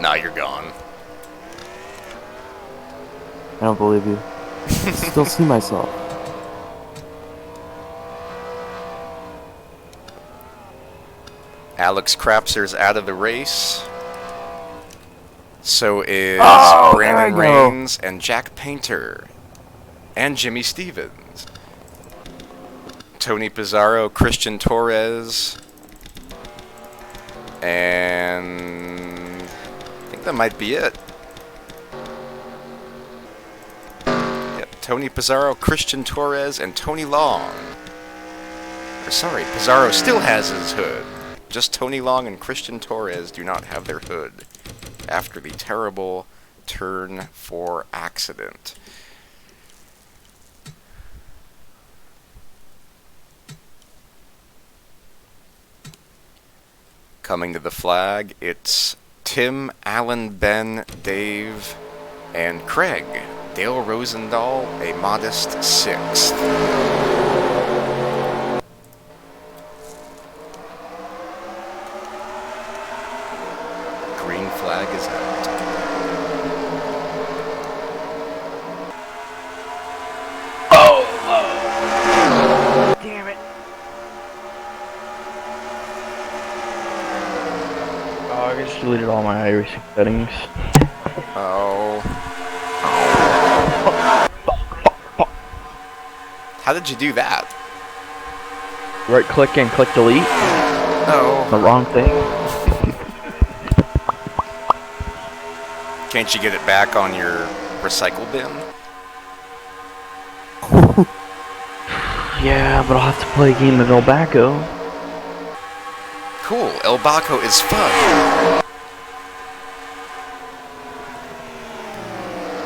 Nah, you're gone. I don't believe you. I still see myself. Alex Crapser's out of the race. So is Brandon there you go. Rains and Jack Painter. And Jimmy Stevens. Tony Pizarro, Christian Torres. And I think that might be it. Tony Pizarro, Christian Torres, and Tony Long. Or sorry, Pizarro still has his hood. Just Tony Long and Christian Torres do not have their hood after the terrible Turn 4 accident. Coming to the flag, it's Tim, Alan, Ben, Dave, and Craig. Dale Rosendahl, a modest 6th. Green flag is out. Damn it. Oh, I just deleted all my iRacing settings. Oh. How did you do that? Right click and click delete. Oh. The wrong thing. Can't you get it back on your recycle bin? Yeah, but I'll have to play a game of El Baco. Cool, El Baco is fun.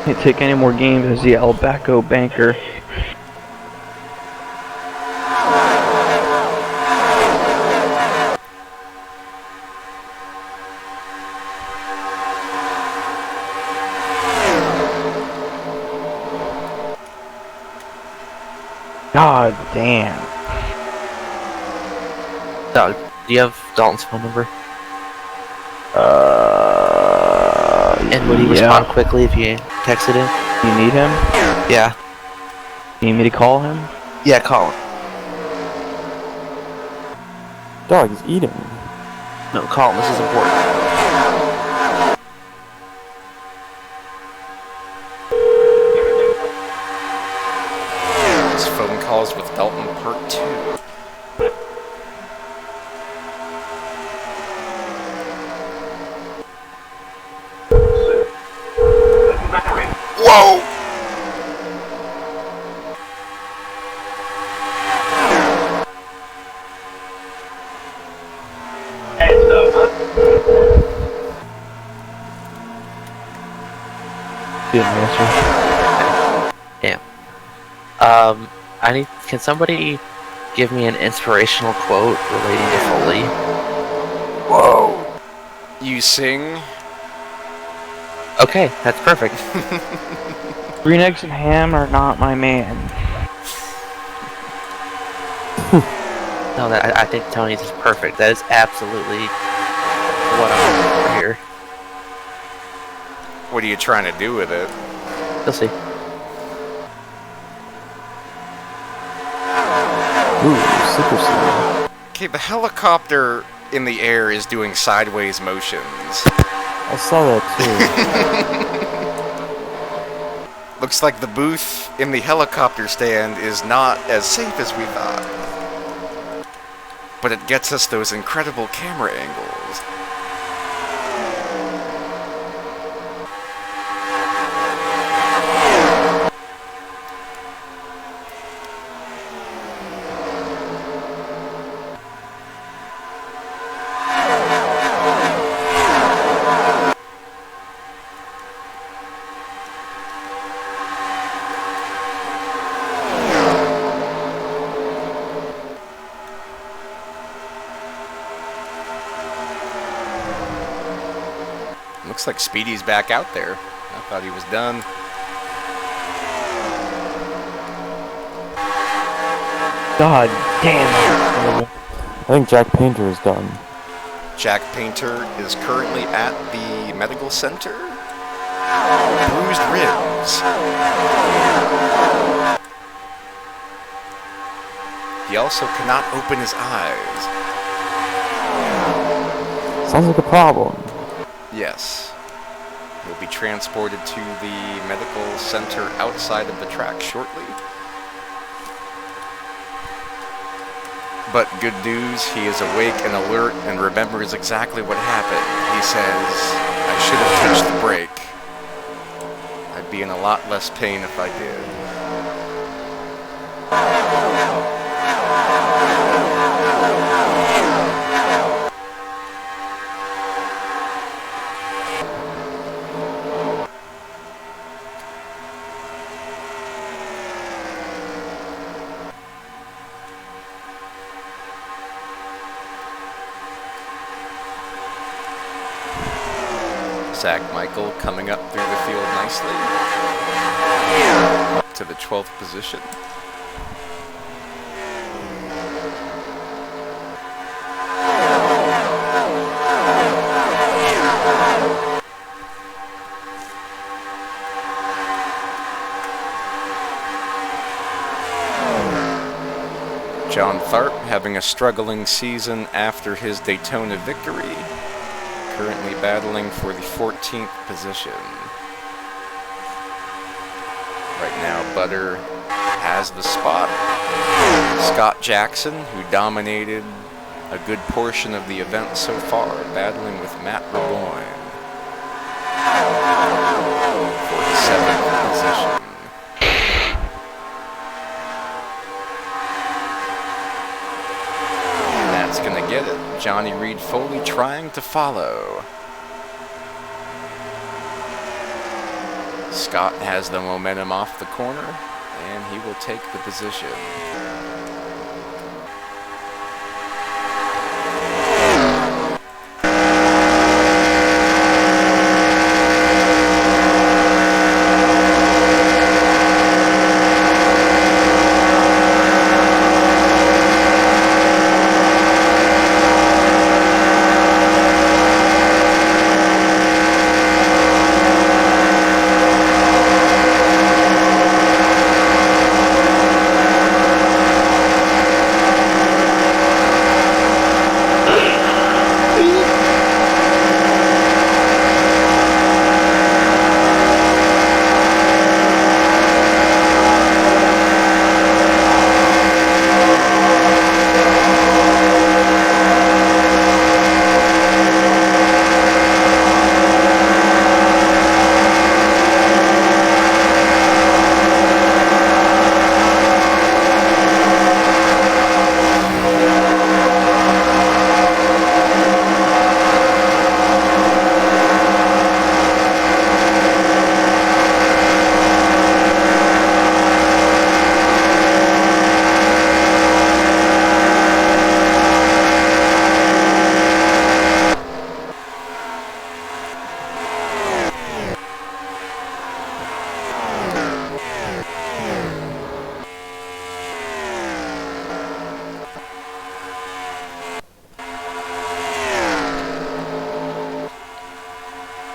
Can't take any more games as the El Baco banker. God damn. Doug, do you have Dalton's phone number? Yeah. And would he respond quickly if you texted him. You need him? Yeah. You need me to call him? Yeah, call him. Dog is eating. No, call him. This is important. It's phone calls with Dalton Part 2. Whoa! Didn't answer. Damn. I need. Can somebody give me an inspirational quote relating to Foley? Whoa! You sing? Okay, that's perfect. Green eggs and ham are not my man. No, I think Tony's is perfect. That is absolutely what I'm looking for here. What are you trying to do with it? You'll see. Ooh, secrecy. Okay, the helicopter in the air is doing sideways motions. I saw that too. Looks like the booth in the helicopter stand is not as safe as we thought. But it gets us those incredible camera angles. Looks like Speedy's back out there. I thought he was done. God damn it. I think Jack Painter is done. Jack Painter is currently at the medical center. Bruised ribs. He also cannot open his eyes. Sounds like a problem. Yes. He'll be transported to the medical center outside of the track shortly. But good news, he is awake and alert and remembers exactly what happened. He says, I should have touched the brake. I'd be in a lot less pain if I did. Zach Michael coming up through the field nicely. Up to the 12th position. John Tharp having a struggling season after his Daytona victory. Currently battling for the 14th position. Right now, Butter has the spot. Scott Jackson, who dominated a good portion of the event so far, battling with Matt Raboyne for the 7th position. And that's gonna get it. Johnny Reed Foley trying to follow. Scott has the momentum off the corner, and he will take the position.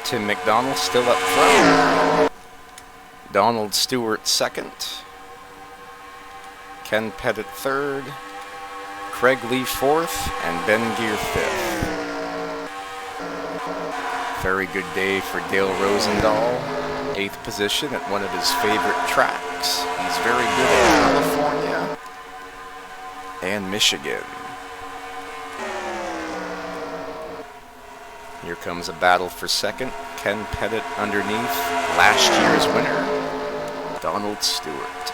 Tim McDonald still up front. Donald Stewart second. Ken Pettit third. Craig Lee fourth. And Ben Gear fifth. Very good day for Dale Rosendahl. 8th position at one of his favorite tracks. He's very good at California and Michigan. Here comes a battle for second. Ken Pettit underneath last year's winner, Donald Stewart.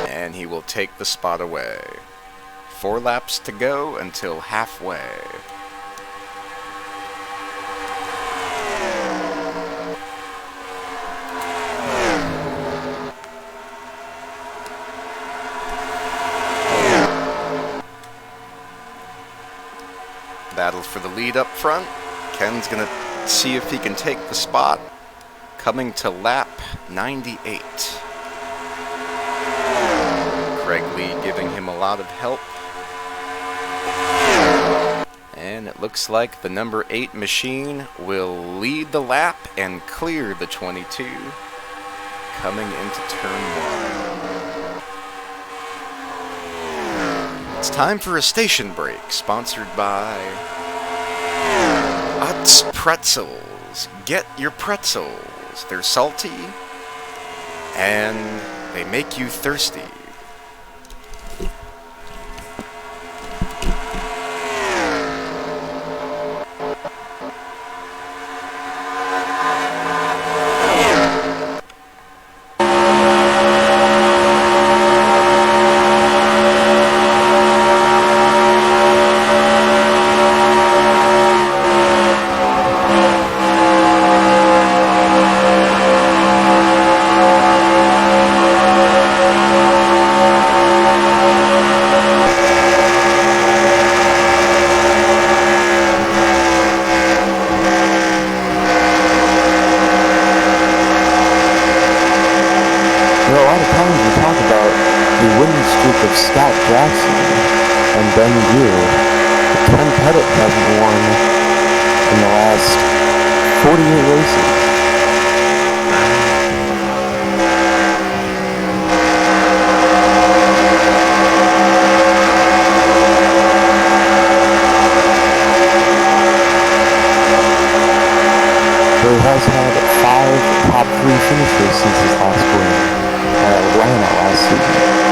And he will take the spot away. 4 laps to go until halfway. Battle for the lead up front. Ken's gonna see if he can take the spot. Coming to lap 98. Craig Lee giving him a lot of help. And it looks like the number 8 machine will lead the lap and clear the 22. Coming into turn 1. It's time for a station break, sponsored by Utz Pretzels. Get your pretzels. They're salty and they make you thirsty. Scott Jackson and Ben Gear. Ken Pettit hasn't won in the last 48 races. So he has had 5 top 3 finishes since his last win at Atlanta last season.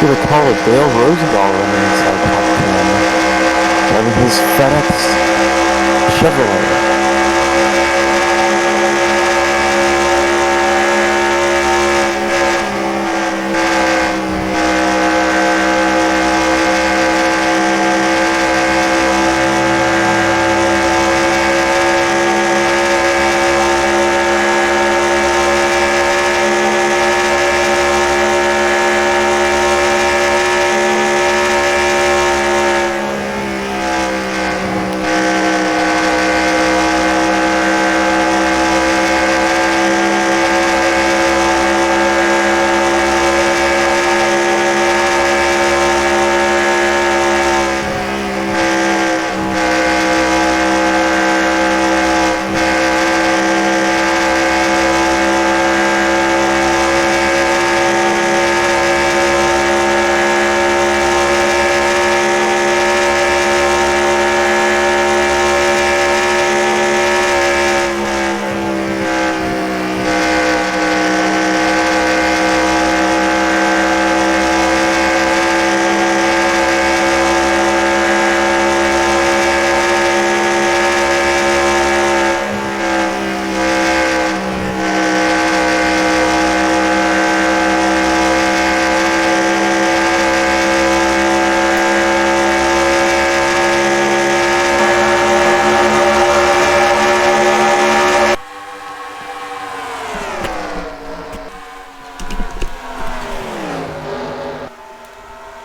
Gonna call it Dale Rosendahl running inside top 10. Driving his FedEx Chevrolet.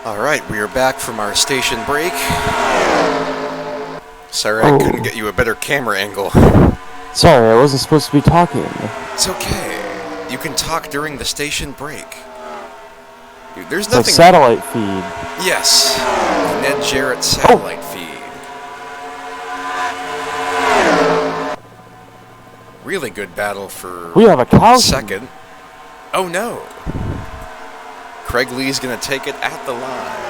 Alright, we are back from our station break. Sorry I couldn't get you a better camera angle. Sorry, I wasn't supposed to be talking. It's okay. You can talk during the station break. Dude, there's It's a nothing... satellite feed. Yes. The Ned Jarrett satellite feed. Really good battle for We have a cow. second. Oh no. Craig Lee's gonna take it at the line.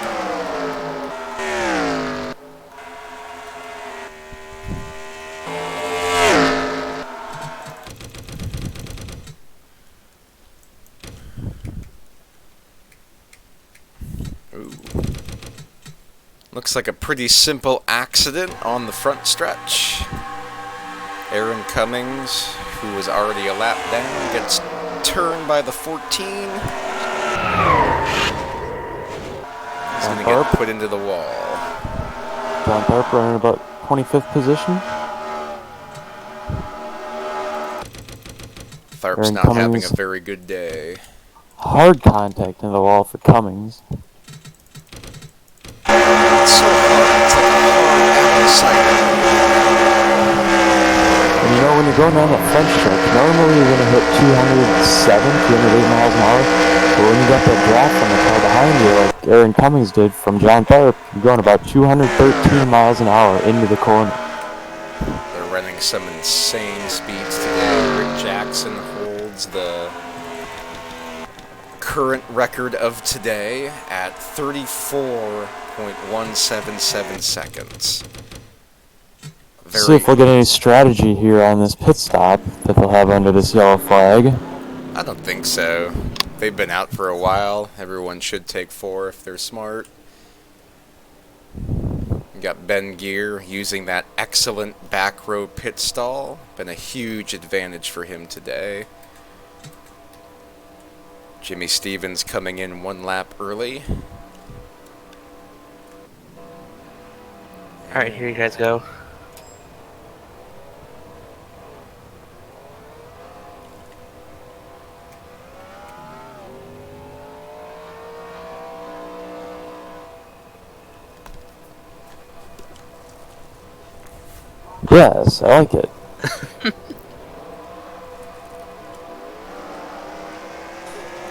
Ooh. Looks like a pretty simple accident on the front stretch. Aaron Cummings, who was already a lap down, gets turned by the 14. He's going to get put into the wall. John Tharp running about 25th position. Tharp's Aaron not Cummings. having a very good day. Hard contact into the wall for Cummings. It's so hard. It's like a hard apple cider. And you know, when you're going down that front stretch, normally you're going to hit 207, 208 miles an hour. But when you got that draft from the car behind you, like Aaron Cummings did from John Tharp, you're going about 213 miles an hour into the corner. They're running some insane speeds today. Rick Jackson holds the current record of today at 34.177 seconds. See if we'll get any strategy here on this pit stop that they'll have under this yellow flag. I don't think so. They've been out for a while. Everyone should take 4 if they're smart. You got Ben Gear using that excellent back row pit stall. Been a huge advantage for him today. Jimmy Stevens coming in 1 lap early. Alright, here you guys go. Yes, I like it.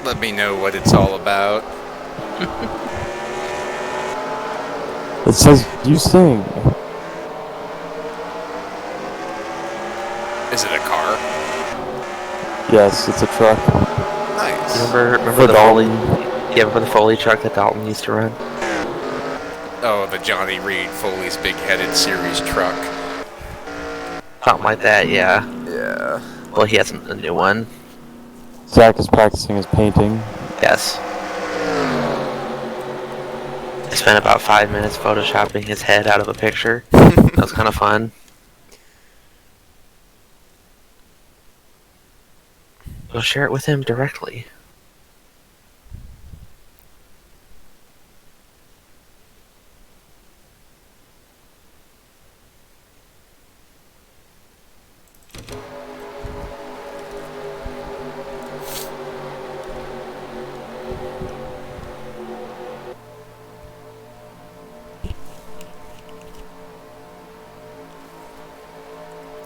Let me know what it's all about. It says you sing. Is it a car? Yes, it's a truck. Nice. Remember For the Foley? Dalton. Yeah, remember the Foley truck that Dalton used to run? Oh, the Johnny Reed Foley's big-headed series truck. Something like that, yeah. Yeah. Well, he has a new one. Zach is practicing his painting. Yes. I spent about 5 minutes photoshopping his head out of a picture. That was kind of fun. We'll share it with him directly.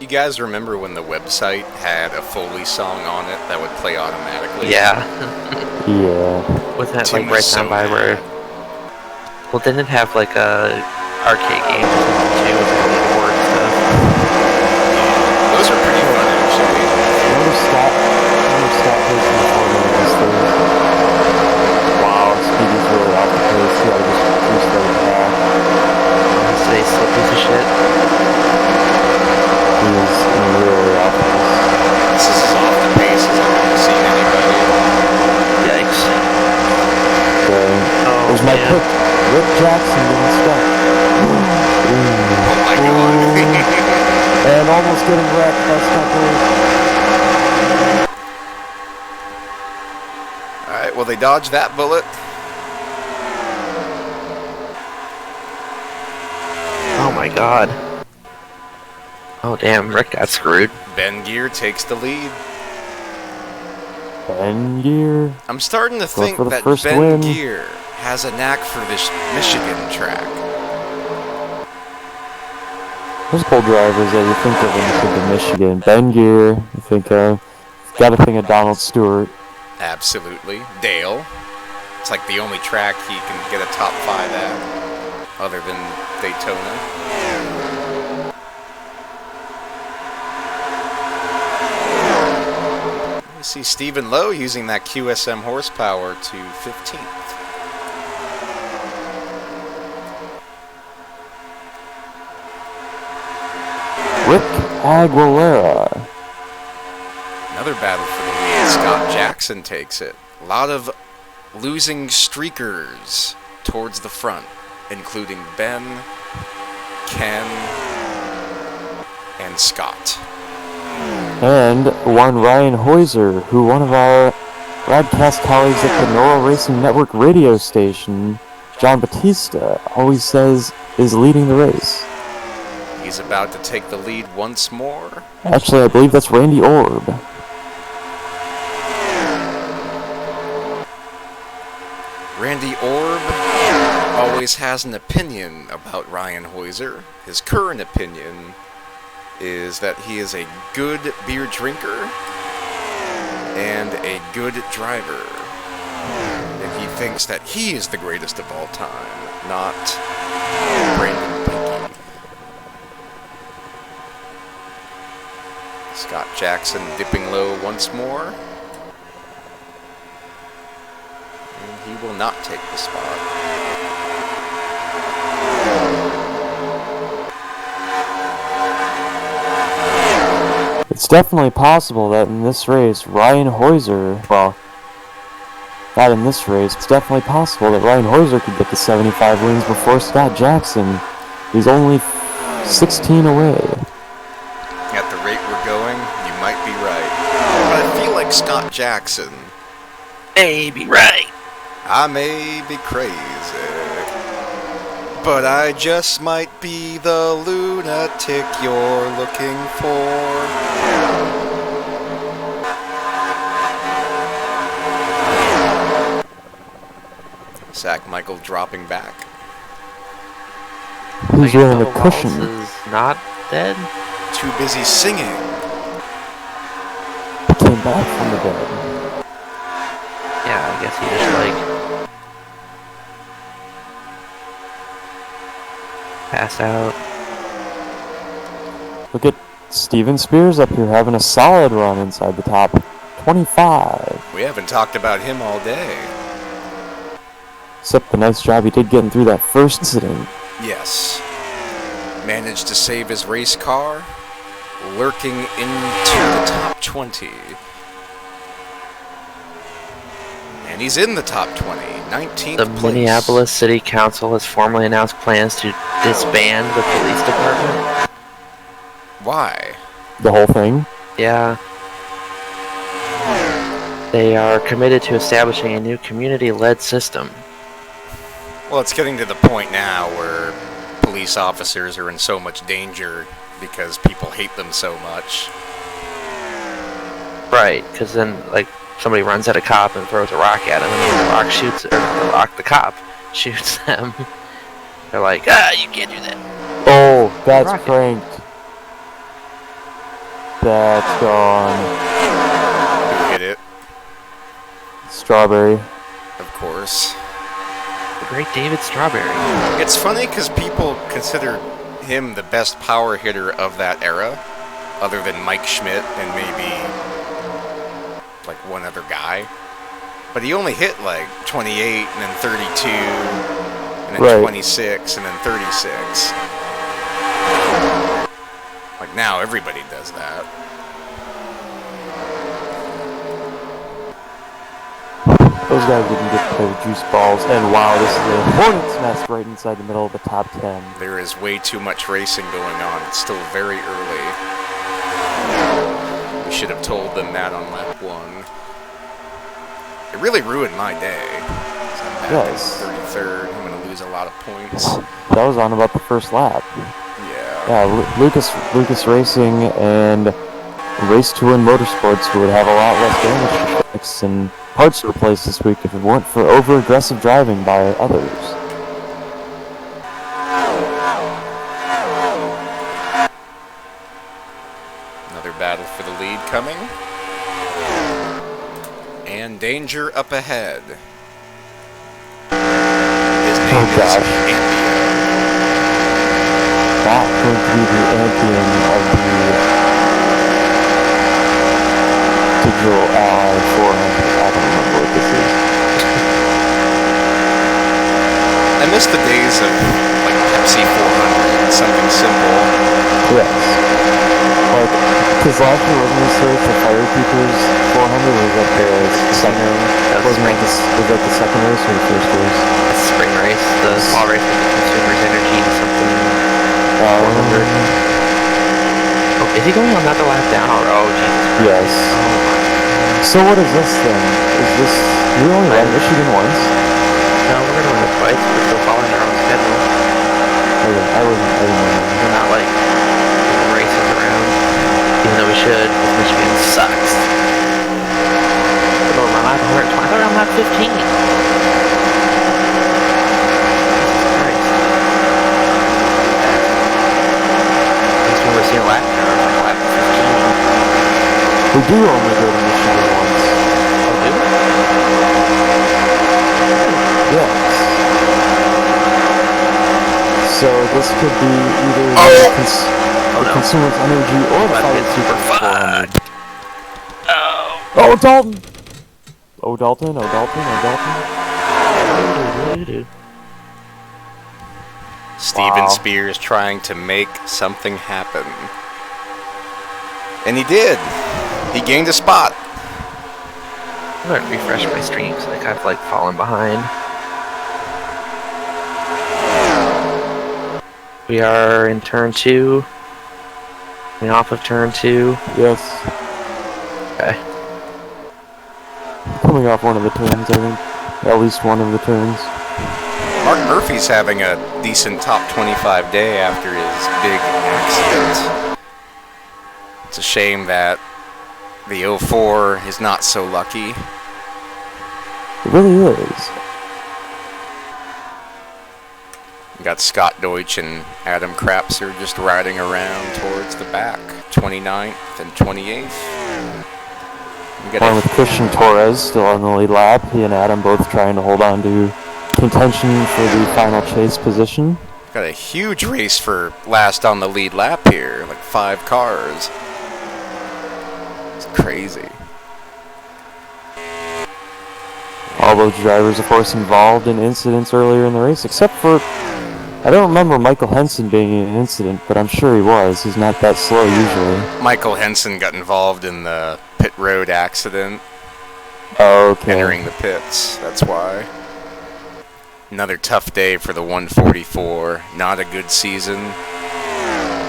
You guys remember when the website had a Foley song on it that would play automatically? Yeah. Yeah. With that, Tim like, was right down so by where... mad. Well, didn't it have, like, a arcade game or something, too, with all the board stuff? Those are pretty fun, actually. Remember Scott pacing the corner in this thing? Wow, Speedy's really off the pace. He ought to just restart it back. So he's still a piece of shit. He's really off the pace. This is as off the pace as I've ever seen anybody. Yikes. Okay. Oh, There's my man. pick. Rick Jackson getting stuck. Oh my god. And almost getting wrecked by Scott. Alright, well they dodged that bullet. Oh my god. Oh damn, Rick got screwed. Ben Gear takes the lead. Ben Gear. I'm starting to Going think for the that first Ben win. Gear has a knack for this Michigan track. There's pole drivers that you think of when you think of Michigan. Ben Gear, you think of. Gotta think of Donald Stewart. Absolutely. Dale. It's like the only track he can get a top 5 at, other than Daytona. You see Stephen Lowe using that QSM horsepower to 15th. Rick Aguilera. Another battle for the lead. Scott Jackson takes it. A lot of losing streakers towards the front, including Ben, Ken, and Scott. And one Ryan Heuser, who one of our broadcast colleagues at the N.O.R.L Racing Network radio station, John Batista, always says is leading the race. He's about to take the lead once more. Actually, I believe that's Randy Orb. Randy Orb always has an opinion about Ryan Heuser. His current opinion is that he is a good beer drinker and a good driver. And he thinks that he is the greatest of all time, not Brandon Pinky. Scott Jackson dipping low once more. And he will not take the spot. It's definitely possible that in this race, Ryan Heuser, well, not in this race, it's definitely possible that Ryan Heuser could get to 75 wins before Scott Jackson. He's only 16 away. At the rate we're going, you might be right. But I feel like Scott Jackson. Maybe right. I may be crazy, but I just might be the lunatic you're looking for. Zach Michael dropping back. Who's wearing a Bubba cushion? Wallace is not dead. Too busy singing. He came back from the dead. Yeah, I guess he just like passed out. Look at Steven Spears up here having a solid run inside the top 25. We haven't talked about him all day. Except the nice job he did getting through that first incident. Yes. Managed to save his race car, lurking into the top 20. And he's in the top 20, 19th The place. Minneapolis City Council has formally announced plans to disband the police department. Why? The whole thing. Yeah. They are committed to establishing a new community-led system. Well, it's getting to the point now where police officers are in so much danger because people hate them so much. Right, because then, like, somebody runs at a cop and throws a rock at him, and then the rock shoots, or the cop shoots them. They're like, you can't do that. Oh, that's Rocket. cranked. That's gone. Who hit it? Strawberry. Of course. The great David Strawberry. It's funny because people consider him the best power hitter of that era, other than Mike Schmidt and maybe like one other guy. But he only hit like 28 and then 32 and then Right. 26 and then 36. Like now everybody does that. Those guys didn't get to play with juice balls. And wow, this is a hornet's nest right inside the middle of the top 10. There is way too much racing going on. It's still very early. We should have told them that on lap 1. It really ruined my day. So I'm back Yes. in 33rd. I'm going to lose a lot of points. That was on about the first lap. Yeah. Yeah, Lucas Racing and Race to Win Motorsports, who would have a lot less damage. mechanics and parts replaced this week if it weren't for over-aggressive driving by others. Another battle for the lead coming. And danger up ahead. His name is gosh. Ambio. Not going to be the Ampion of the Digital Ally 400. I don't remember what this is. I miss the days of like Pepsi 400, something simple. Yes. Like, because last year wasn't this search for Firekeepers 400, was that the second? Wasn't that was that the second race or the first race? It's spring race, the fall race with the consumer's energy and something. 400. Oh, is he going on another lap down? Oh, Jesus. Yes. So what is this then? Is this... You only ran Michigan once? No, we're gonna win it twice. We're still following our own schedule. Okay, I didn't know. We're not like moving races around, even though we should, because Michigan sucks. We're on lap 120. I thought we were on lap 15. Jesus Christ. Next time we're seeing a lap count, it's like lap 15. We do only go to Michigan once. Oh, do we? Yes. So this could be either the no. consumer's energy or the Lap hit super Firekeepers 400. Oh. Oh, Dalton! Oh, Dalton, oh, Dalton, oh, Dalton. Steven Wow. Spears trying to make something happen. And he did. He gained a spot. I'm gonna refresh my stream so like I've like fallen behind. We are in turn 2. Coming off of turn 2. Yes. Okay. Coming off one of the turns, I think. At least one of the turns. Mark Murphy's having a decent top 25 day after his big accident. It's a shame that the 04 is not so lucky. It really is. You got Scott Deutsch and Adam Krapser just riding around towards the back. 29th and 28th. You got Along with Christian Torres still on the lead lap. He and Adam both trying to hold on to contention for the final chase position. got a huge race for last on the lead lap here. Like 5 cars. It's crazy. All those drivers, of course, involved in incidents earlier in the race, except for, I don't remember Michael Henson being in an incident, but I'm sure he was. He's not that slow usually. Michael Henson got involved in the pit road accident. Okay. Entering the pits, that's why. Another tough day for the 144. Not a good season.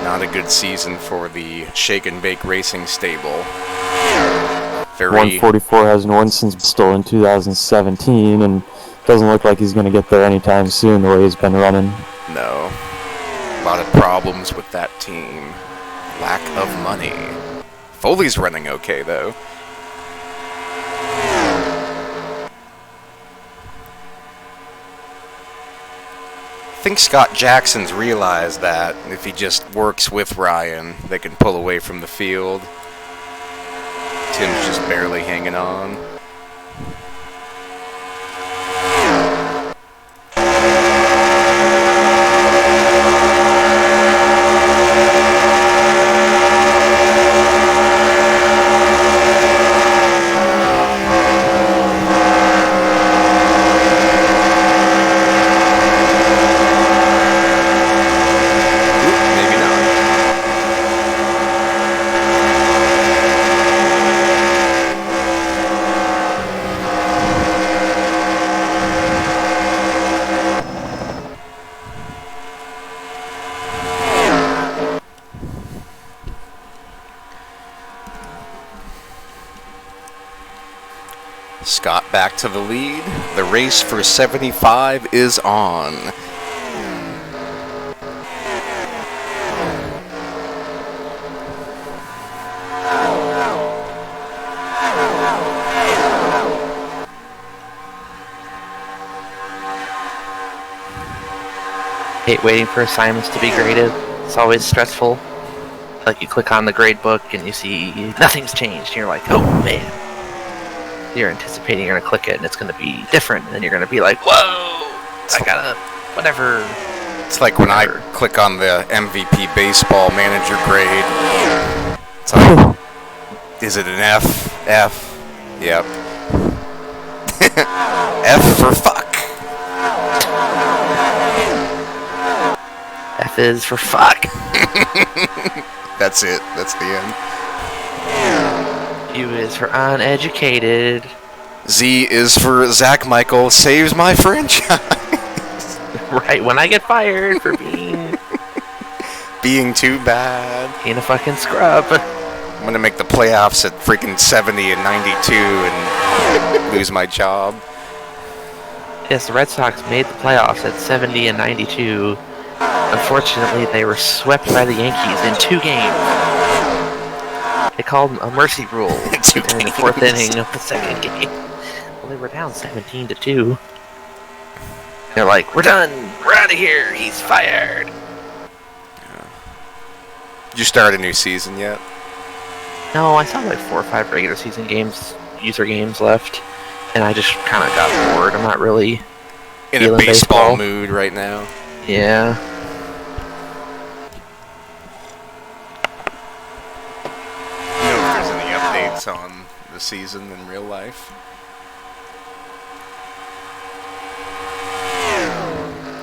Not a good season for the Shake and Bake Racing stable. Very 144 hasn't won since still in 2017, and doesn't look like he's going to get there anytime soon the way he's been running. no. A lot of problems with that team. Lack of money. Foley's running okay though. I think Scott Jackson's realized that if he just works with Ryan, they can pull away from the field. Tim's just barely hanging on. Maybe not. Scott back to the lead. The race for 75 is on. Hate waiting for assignments to be graded. It's always stressful. Like you click on the grade book and you see nothing's changed. And you're like, oh man. You're anticipating you're gonna click it and it's gonna be different, and then you're gonna be like, whoa! I gotta whatever. It's like when I click on the MVP baseball manager grade. It's like, is it an F? F. Yep. F for fuck. F is for fuck. That's it. That's the end. U is for uneducated. Z is for Zach Michael saves my franchise. Right when I get fired for being Being too bad. a fucking scrub. I'm gonna make the playoffs at freaking 70 and 92 and lose my job. Yes, the Red Sox made the playoffs at 70 and 92. Unfortunately, they were swept by the Yankees in 2 games. They called a mercy rule during the 4th inning of the 2nd game. Well, they were down 17-2. They're like, we're done. We're out of here. He's fired. Did you start a new season yet? No, I saw like 4 or 5 regular season games, user games left, and I just kind of got bored. I'm not really In a feeling baseball mood right now. Yeah. You know if there's any updates on the season in real life?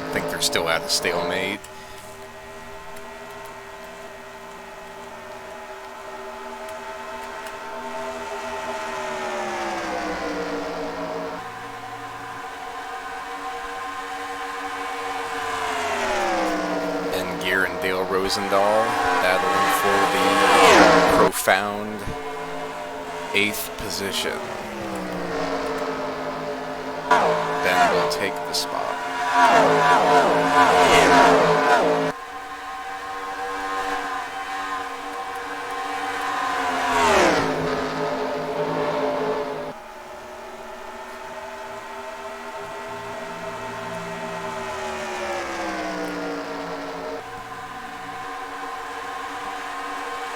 I think they're still at a stalemate. And Gear and Dale Rosendahl battling for the profound 8th position. Ben will take the spot.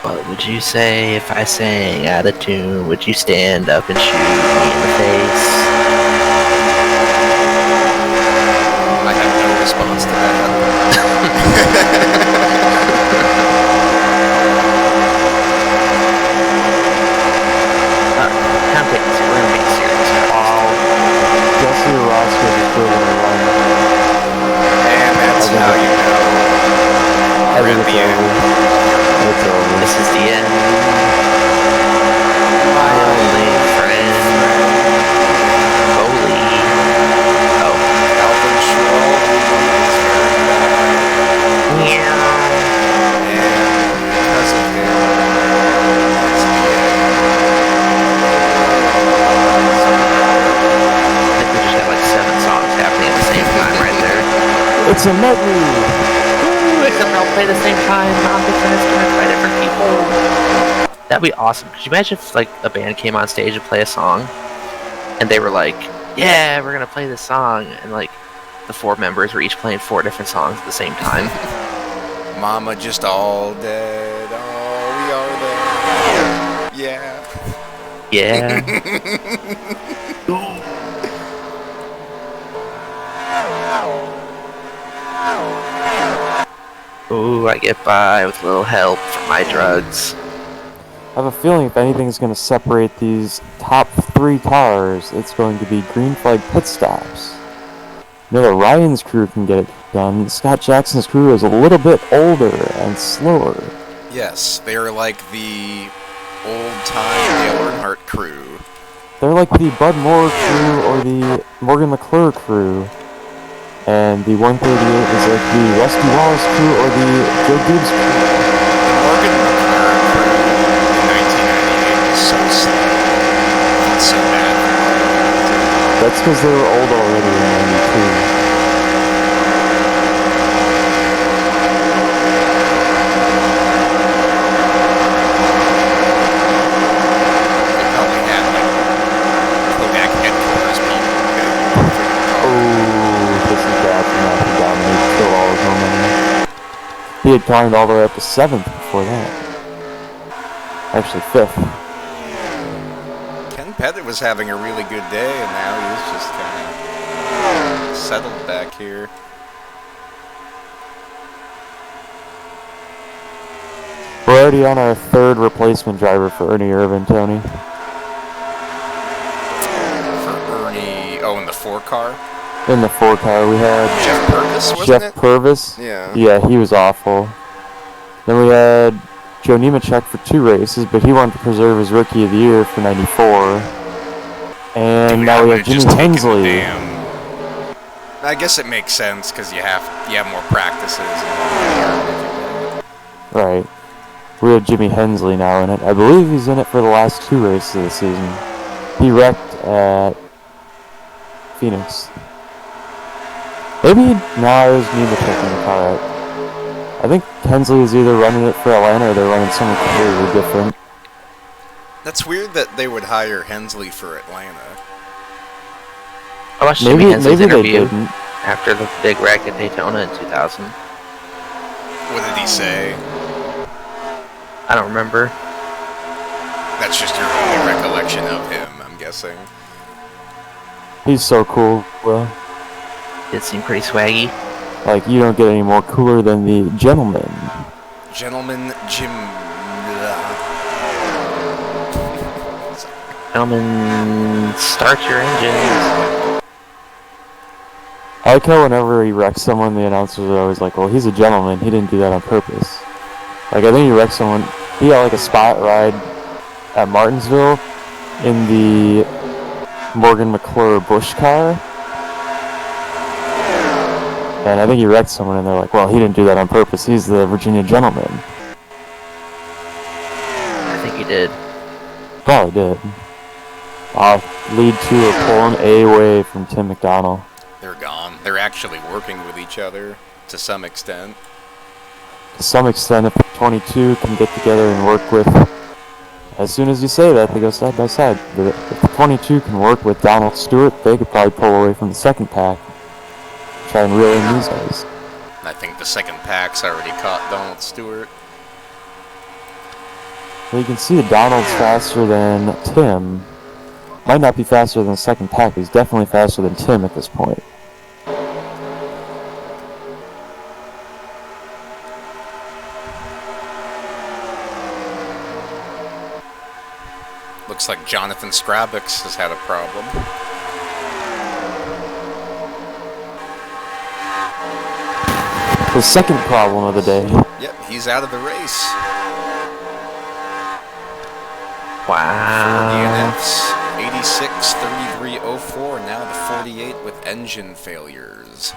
What would you say if I sang out of tune? Would you stand up and shoot me in the face? I have no response to that. I'm taking this. We're gonna make it serious. Jesse Ross will be still in the run. And that's how you know we're in the end. It's over. This is the end. My only friend. Holy. Oh. Alvin Schroll. Meow. And because of him, it's the end. I think we just got like 7 songs happening at the same time right there. It's a medley. Except they'll play the same time on different instruments by different people. That'd be awesome. Could you imagine if like a band came on stage and play a song, and they were like, "Yeah, we're gonna play this song," and like the 4 members were each playing 4 different songs at the same time. Mama just all dead. Oh, we are dead. Yeah. Yeah. Ooh, I get by with a little help from my drugs. I have a feeling if anything's going to separate these top 3 cars, it's going to be green flag pit stops. You know, Ryan's crew can get it done. Scott Jackson's crew is a little bit older and slower. Yes, they're like the old-time Dale Earnhardt crew. They're like the Bud Moore crew or the Morgan McClure crew. And the 138 is like the Rusty Wallace crew or the Joe Gibbs crew. Morgan McClure crew in 1998 was so slow. It's so bad. That's because they were old already in 92. They probably had like Kodak headquarters people. Oh, this is bad for Matthew Dominic. Killed all his homies. He had climbed all the way up to 7th before that. Actually, 5th. Ken Pettit was having a really good day, and now he's just kind of settled back here. We're already on our 3rd replacement driver for Ernie Irvin, Tony. For Ernie, oh, in the 4 car? In the 4 car, we had Jeff Purvis, wasn't Jeff it? Purvis. Yeah. Yeah, he was awful. Then we had Joe Nemechek for 2 races, but he wanted to preserve his Rookie of the Year for 94. And Dude, now I we would've have Jimmy just taken the Hensley. damn- I guess it makes sense because you have more practices. Right. We have Jimmy Hensley now in it. I believe he's in it for the last 2 races of the season. He wrecked at Phoenix. Maybe now I was Nemechek in the car. I think Hensley is either running it for Atlanta or they're running something completely different. That's weird that they would hire Hensley for Atlanta. I watched Jimmy Hensley's maybe they interview didn't. after the big wreck at Daytona in 2000. What did he say? I don't remember. That's just your only recollection of him, I'm guessing. He's so cool, Will. It seemed pretty swaggy. Like, you don't get any more cooler than the gentleman. Gentleman Jim. Gentlemen, start your engines. I like how whenever he wrecks someone, the announcers are always like, well, he's a gentleman. He didn't do that on purpose. Like, I think he wrecked someone. He got, like, a spot ride at Martinsville in the Morgan McClure Busch car. And I think he wrecked someone, and they're like, well, he didn't do that on purpose. He's the Virginia gentleman. I think he did. Probably did. Lead to a pulling away from Tim McDonald. They're gone. They're actually working with each other to some extent. To some extent, if the 22 can get together and work with... As soon as you say that, they go side by side. But if the 22 can work with Donald Stewart, they could probably pull away from the second pack. Try and reel in these guys. I think the second pack's already caught Donald Stewart. Well, you can see that Donald's faster than Tim. Might not be faster than the second pack, but he's definitely faster than Tim at this point. Looks like Jonathan Scrabix has had a problem. The second problem of the day. Yep, he's out of the race. Wow. DNFs, 86, 33, 04, now the 48 with engine failures.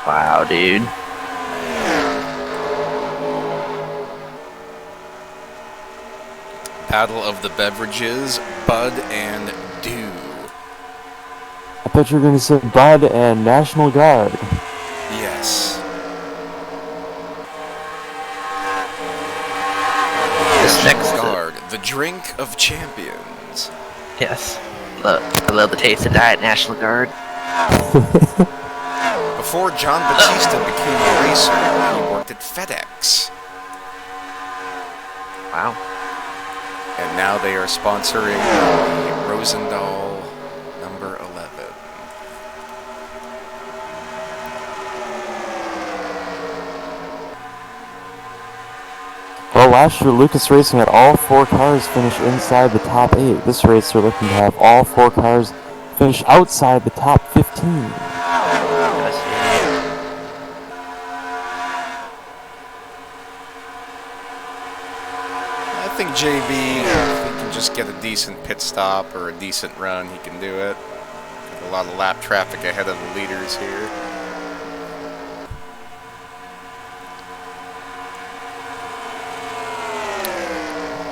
Wow, dude. Battle of the Beverages, Bud and Dew. I thought you were going to say Bud and National Guard. Yes. This next Guard, the drink of champions. Yes. I love the taste of Diet National Guard. Before John Batista became a racer, he worked at FedEx. Wow. And now they are sponsoring the Rosendahl number 11. Well, last year Lucas Racing had all 4 cars finish inside the top 8. This race they're looking to have all 4 cars finish outside the top 15. I think JB, if he can just get a decent pit stop or a decent run, he can do it. Got a lot of lap traffic ahead of the leaders here.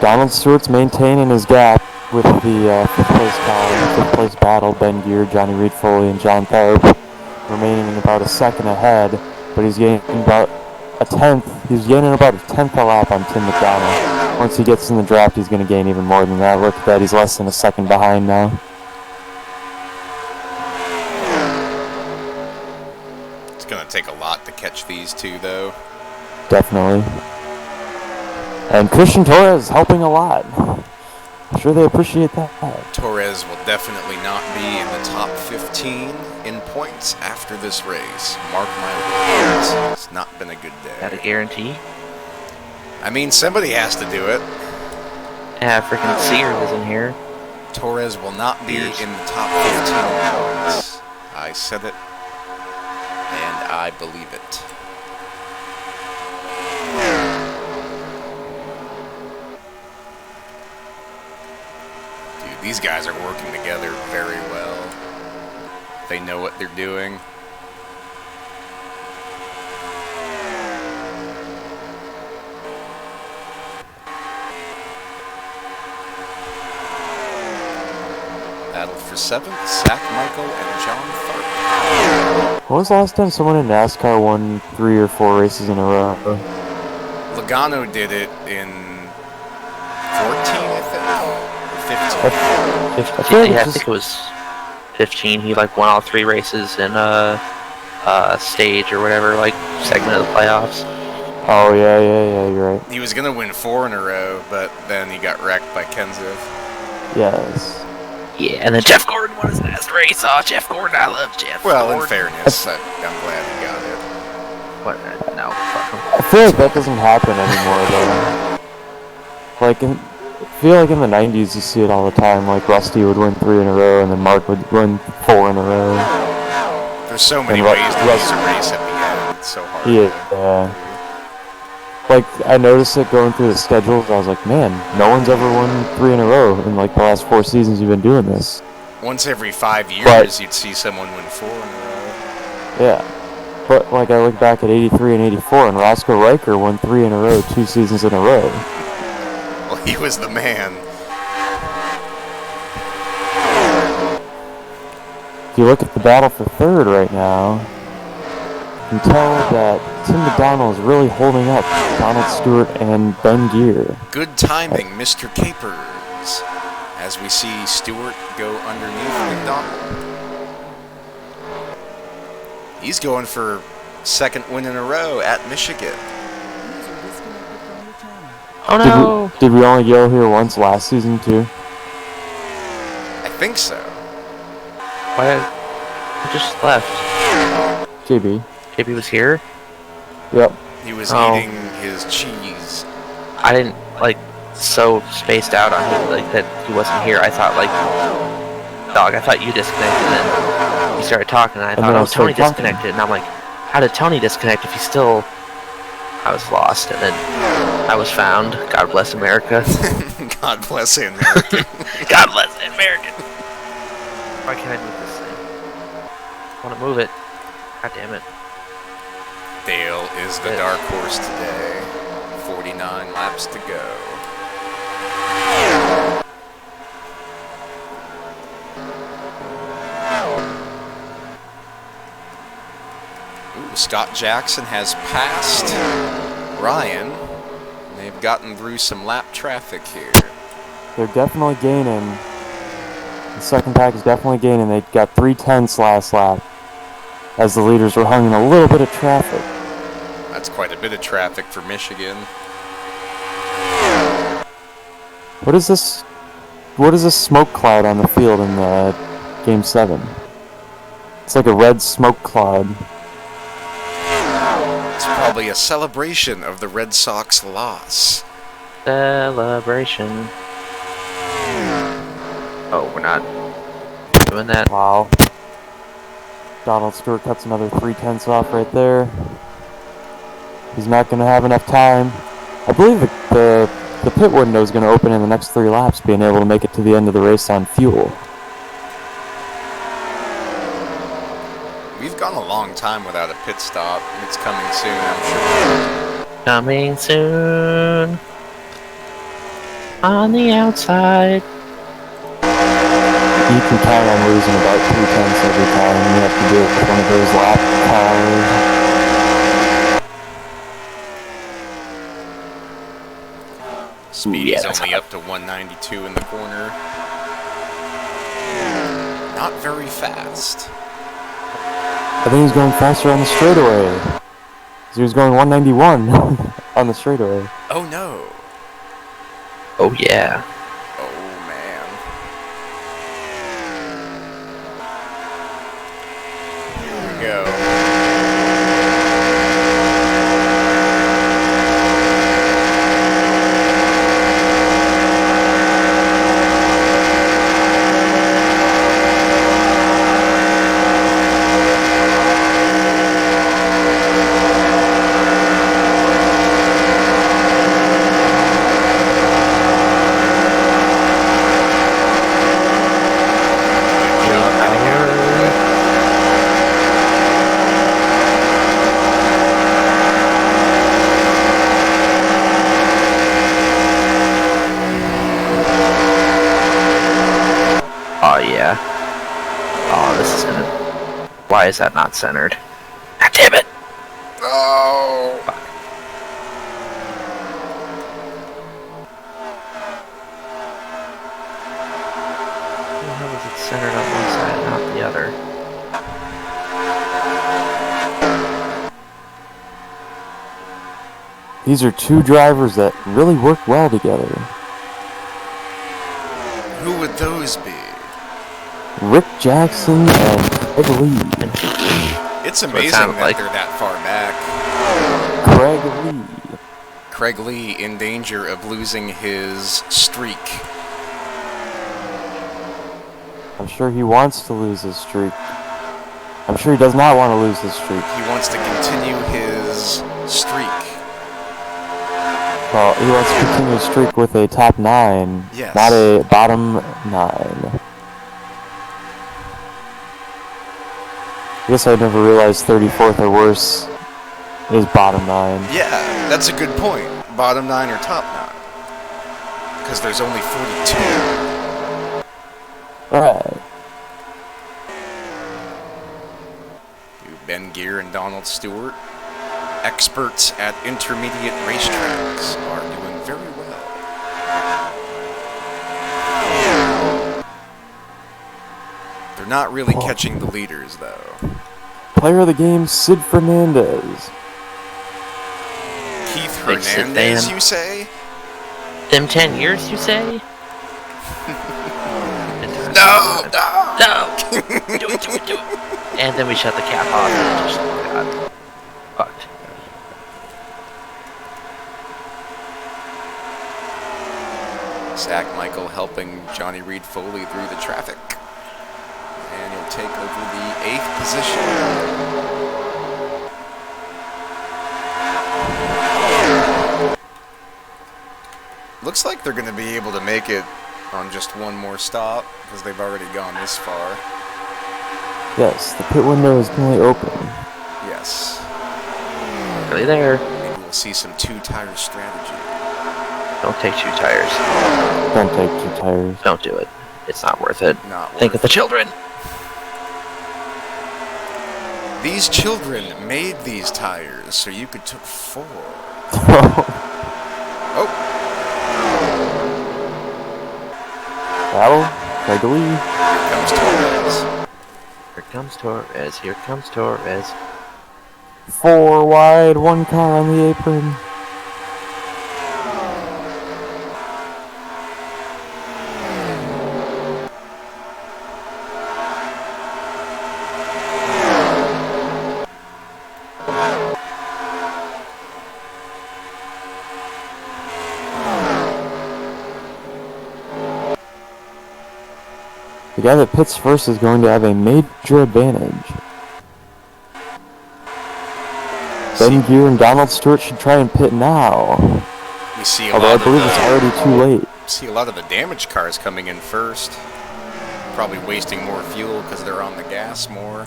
Donald Stewart's maintaining his gap with the 5th place car, 5th place battle. Ben Gear, Johnny Reed Foley, and John Tharp remaining about a second ahead, but he's gaining about a 10th. He's gaining about a 10th a lap on Tim McDonald. Once he gets in the draft, he's going to gain even more than that. Look at that, he's less than a second behind now. It's going to take a lot to catch these two, though. Definitely. And Christian Torres helping a lot. I'm sure they appreciate that. Torres will definitely not be in the top 15 in points after this race. Mark my words. It's not been a good Got a day. guarantee. I mean, somebody has to do it. Yeah, freaking Sears isn't here. Torres will not be in the top 15 points. I said it, and I believe it. Dude, these guys are working together very well. They know what they're doing. Battle for 7th, Zach Michael and John Tharp. When was the last time someone in NASCAR won 3 or 4 races in a row? Logano did it in 14, I think, or 15. I feel like Yeah, I it's think it was 15. He like won all 3 races in a stage or whatever, like segment of the playoffs. Oh, yeah, you're right. He was going to win 4 in a row, but then he got wrecked by Kenseth. Yes. Yeah, and then Jeff Gordon won his last race. Oh, Jeff Gordon, I love Jeff Well, Gordon. in fairness, I'm glad he got it. What? No, fuck him. I feel like that doesn't happen anymore, though. Like, I feel like in the 90s you see it all the time. Like, Rusty would win 3 in a row, and then Mark would win 4 in a row. There's so many And ways to lose a race at the end. It's so hard. Yeah. Like, I noticed it going through the schedules. I was like, man, no one's ever won 3 in a row in, like, the last 4 seasons you've been doing this. Once every 5 years, But- you'd see someone win 4 in a row. Yeah. But, like, I look back at 83 and 84, and Roscoe Riker won 3 in a row 2 seasons in a row. Well, he was the man. If you look at the battle for 3rd right now, you can tell that Tim McDonald is really holding up Donald Stewart and Ben Gear. Good timing, Mr. Capers. As we see Stewart go underneath McDonald. He's going for 2nd win in a row at Michigan. User disconnected from your channel. Oh no! Did we only go here once last season, too? I think so. Why? I just left. JB. JB was here. Yep. He was Oh. eating his cheese. I didn't like so spaced out on him like that he wasn't here. I thought like, dog. I thought you disconnected, and then you started talking, and I And thought, then I oh, Tony started talking. disconnected, and I'm like, how did Tony disconnect if he's still? I was lost, and then I was found. God bless America. God bless America. God bless America. Why can't I move this thing? I want to move it. God damn it. Dale is the Yeah. dark horse today. 49 laps to go. Ooh, Scott Jackson has passed Ryan. They've gotten through some lap traffic here. They're definitely gaining. The second pack is definitely gaining. They got 3/10 last lap. As the leaders were hung in a little bit of traffic. That's quite a bit of traffic for Michigan. What is this? What is this smoke cloud on the field in Game 7? It's like a red smoke cloud. It's probably a celebration of the Red Sox loss. Celebration. Oh, we're not doing that. Wow. Donald Stewart cuts another 3/10 off right there. He's not going to have enough time. I believe the pit window is going to open in the next 3 laps, being able to make it to the end of the race on fuel. We've gone a long time without a pit stop. It's coming soon, I'm sure. Coming soon. On the outside. You can count on losing about 3/10 every time. You have to do it with one of those lap cars. Speed Yeah, is that's only up to 192 in the corner. Not very fast. I think he's going faster on the straightaway. 'Cause he was going 191 on the straightaway. Oh no. Oh yeah. Oh man. Here we go. Oh yeah. Oh, this is gonna. Why is that not centered? Ah, damn it! Oh. How is it centered on one side and not the other? These are two drivers that really work well together. Who would those be? Rick Jackson and Craig Lee. It's what it amazing sounded that like. they're that far back. Craig Lee. Craig Lee in danger of losing his streak. I'm sure he wants to lose his streak. I'm sure he does not want to lose his streak. He wants to continue his streak. Well, he wants to continue his streak with a top 9, Yes. not a bottom 9. I guess I never realized 34th or worse is bottom 9. Yeah, that's a good point. Bottom 9 or top 9. Because there's only 42. Alright. Ben Gear and Donald Stewart, experts at intermediate racetracks, are doing very well. They're not really catching the leaders, though. Player of the game, Sid Fernandez. Keith Big Sid Hernandez, fan. you say? Them 10 years, you say? No! No! Do it. And then we shut the cap off and just got fucked. Zach Michael helping Johnny Reed Foley through the traffic. And he'll take over the 8th position. Looks like they're going to be able to make it on just one more stop, because they've already gone this far. Yes, the pit window is currently open. Yes. Really there. Maybe we'll see some two-tire strategy. Don't take 2 tires. Don't take 2 tires. Don't do it. It's not worth it. Not Think worth of the children. These children made these tires, so you could took 4. Oh, Battle? Craig Lee. here comes Torres. Here comes Torres. Here comes Torres. 4 wide, 1 car on the apron. The guy that pits first is going to have a major advantage. Ben Gear and Donald Stewart should try and pit now. We see a Although I lot of believe it's already too late. see a lot of the damaged cars coming in first. Probably wasting more fuel because they're on the gas more.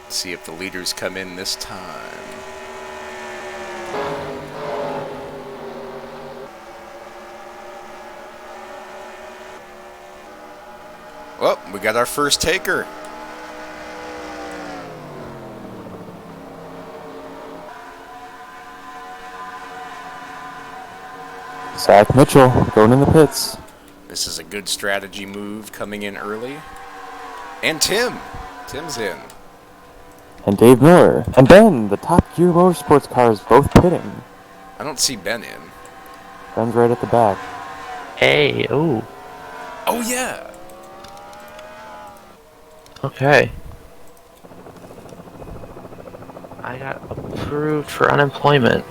See if the leaders come in this time. Well, we got our first taker. Zach Mitchell going in the pits. This is a good strategy move coming in early. And Tim's in. And Dave Miller. And Ben, the Top Gear Motorsports cars, both pitting. I don't see Ben in. Ben's right at the back. Hey, oh, Oh, yeah. okay. I got approved for unemployment.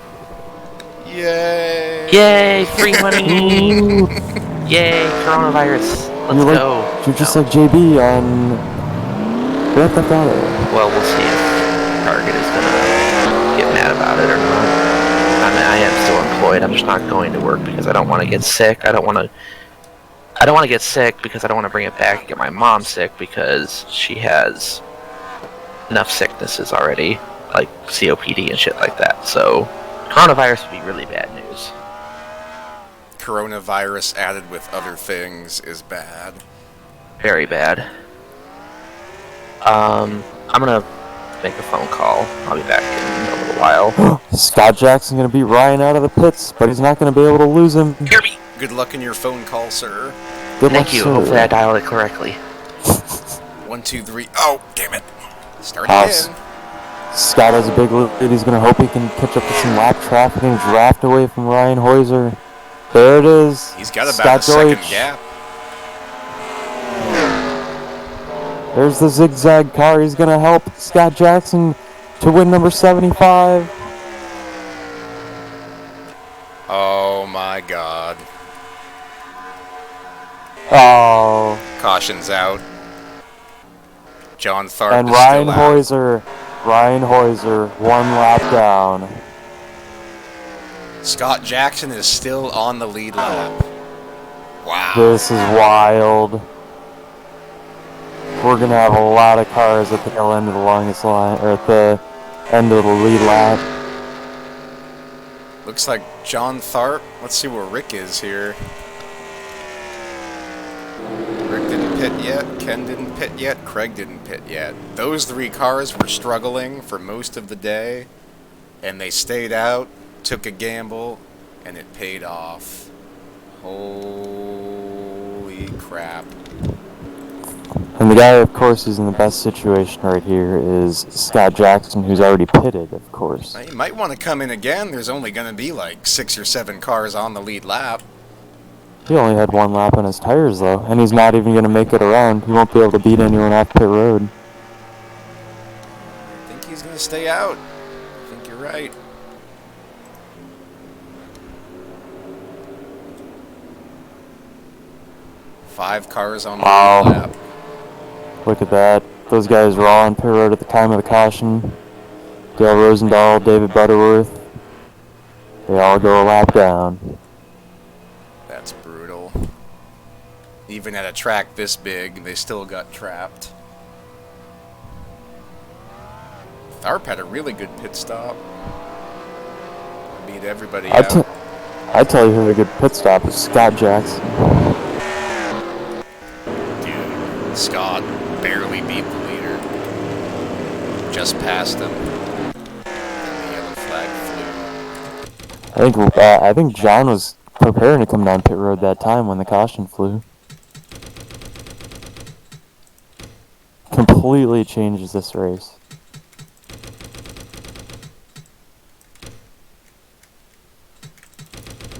Yay. Yay, free money! Yay, coronavirus. Let's go. You're just like JB on Grand Theft Auto. Well, we'll see if Target is gonna get mad about it or not. I mean, I am still employed. I'm just not going to work because I don't want to get sick. I don't want to get sick because I don't want to bring it back and get my mom sick because she has enough sicknesses already, like COPD and shit like that. So, coronavirus would be really bad news. Coronavirus added with other things is bad. Very bad. I'm gonna make a phone call. I'll be back in a little while. Scott Jackson gonna beat Ryan out of the pits, but he's not gonna be able to lose him. Hear me! Good luck in your phone call, sir. Good luck, Thank you. sir. Hopefully I dialed it correctly. 1, 2, 3. Oh, damn it. Start House. again. Scott has a big lead. He's gonna hope he can catch up to some lap traffic and draft away from Ryan Heuser. There it is. He's got about Scott a second Deutsch. gap. There's the zigzag car. He's gonna help Scott Jackson to win number 75. Oh, my God. Oh. Caution's out. John Tharp And is Ryan still out. Heuser. Ryan Heuser, 1 lap down. Scott Jackson is still on the lead lap. Wow. This is wild. We're gonna have a lot of cars at the tail end of the longest line, or at the end of the lead lap. Looks like John Tharp. Let's see where Rick is here. Rick didn't pit yet. Ken didn't pit yet. Craig didn't pit yet. Those 3 cars were struggling for most of the day, and they stayed out, took a gamble, and it paid off. Holy crap. And the guy, of course, who's in the best situation right here is Scott Jackson, who's already pitted, of course. Now, you might want to come in again. There's only going to be like 6 or 7 cars on the lead lap. He only had 1 lap on his tires, though, and he's not even going to make it around. He won't be able to beat anyone off pit road. I think he's going to stay out. I think you're right. Five cars on the Wow. lead lap. Look at that. Those guys were all on pit road at the time of the caution. Dale Rosendahl, David Butterworth. They all go a lap down. That's brutal. Even at a track this big, they still got trapped. Tharp had a really good pit stop. Beat everybody out. I tell you who had a good pit stop is Scott Jackson. Dude, Scott barely beat the leader. Just passed him. And the yellow flag flew. I think John was preparing to come down pit road that time when the caution flew. Completely changes this race.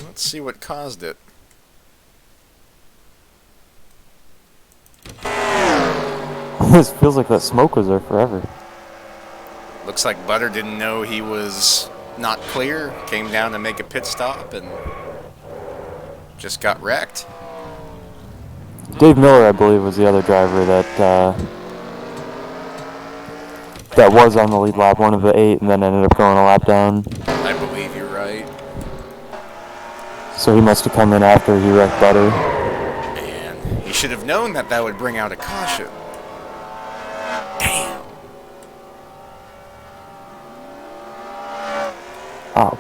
Let's see what caused it. This feels like that smoke was there forever. Looks like Butter didn't know he was not clear. Came down to make a pit stop and just got wrecked. Dave Miller, I believe, was the other driver that was on the lead lap, one of the 8, and then ended up going a lap down. I believe you're right. So he must have come in after he wrecked Butter. Man, he should have known that that would bring out a caution. Damn. Oh.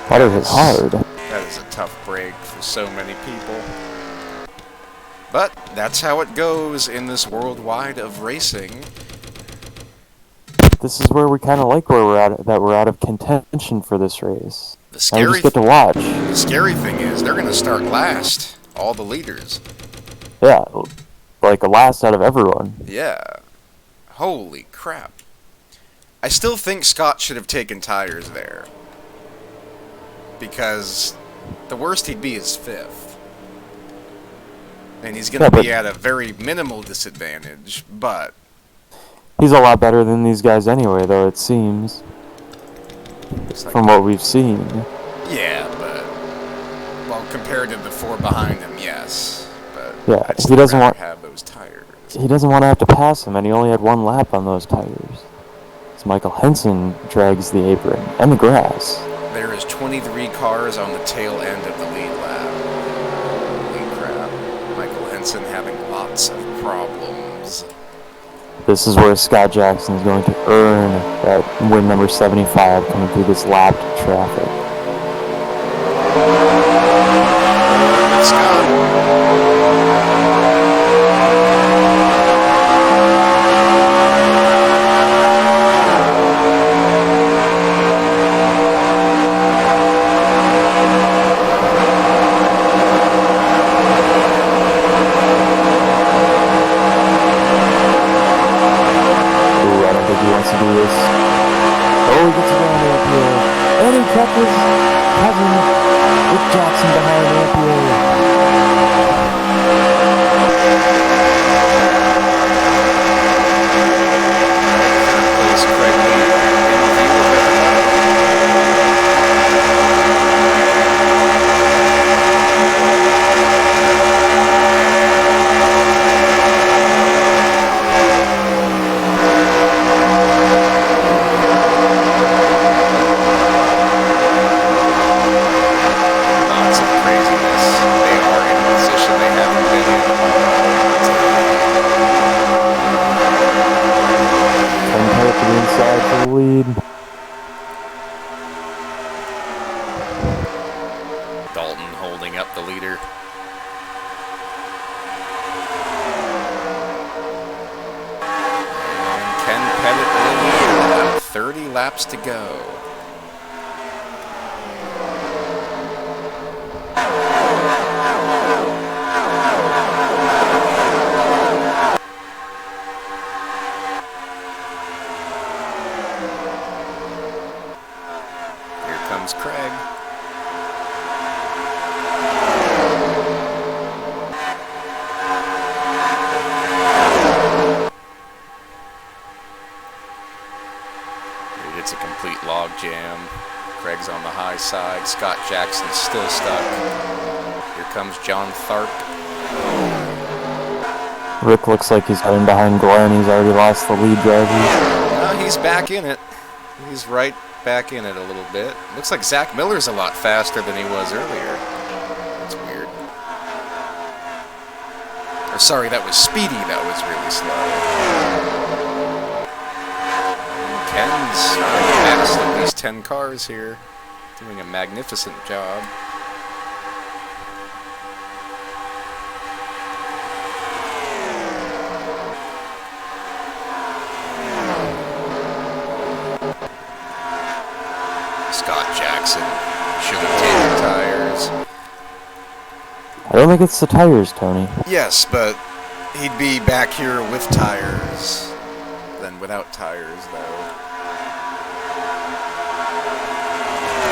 Butter hit hard. That is a tough break for so many people. But that's how it goes in this worldwide of racing. This is where we kind of like where we're out of contention for this race. The And we scary, just get to watch. the scary thing is they're going to start last. all the leaders. Yeah, like a last out of everyone. Yeah. Holy crap. I still think Scott should have taken tires there. Because the worst he'd be is 5th. And he's going to Yeah, be at a very minimal disadvantage, but... He's a lot better than these guys anyway, though, it seems. It's like, From what we've seen. yeah, but... Well, compared to the 4 behind him, yes. But Yeah, I'd he still doesn't rather want... have those tires. He doesn't want to have to pass him, and he only had 1 lap on those tires. So Michael Henson drags the apron and the grass. There is 23 cars on the tail end of the lead lap. Holy crap. Michael Henson having lots of problems. This is where Scott Jackson is going to earn that win number 75 coming through this lapped traffic. Scott. Ooh, I don't think he wants to do this. Oh, he gets around Ampere. And he kept his cousin with Jackson behind Ampere. Place Craig Lee in view of everybody. Lots of craziness. They are in a position they haven't been in. 10 Pettit to the inside for the lead. Dalton holding up the leader. And Ken Pettit in the lead. About 30 laps to go. Here comes Craig. It's a complete log jam. Craig's on the high side. Scott Jackson's still stuck. Here comes John Tharp. Rick looks like he's heading behind Glenn. He's already lost the lead driver. He's back in it. He's right back in it a little bit. Looks like Zach Miller's a lot faster than he was earlier. That's weird. Or sorry, that was Speedy that was really slow. Ken's passed at least 10 cars here. Doing a magnificent job. Scott Jackson should have taken tires. I don't think it's the tires, Tony. Yes, but he'd be back here with tires than without tires, though.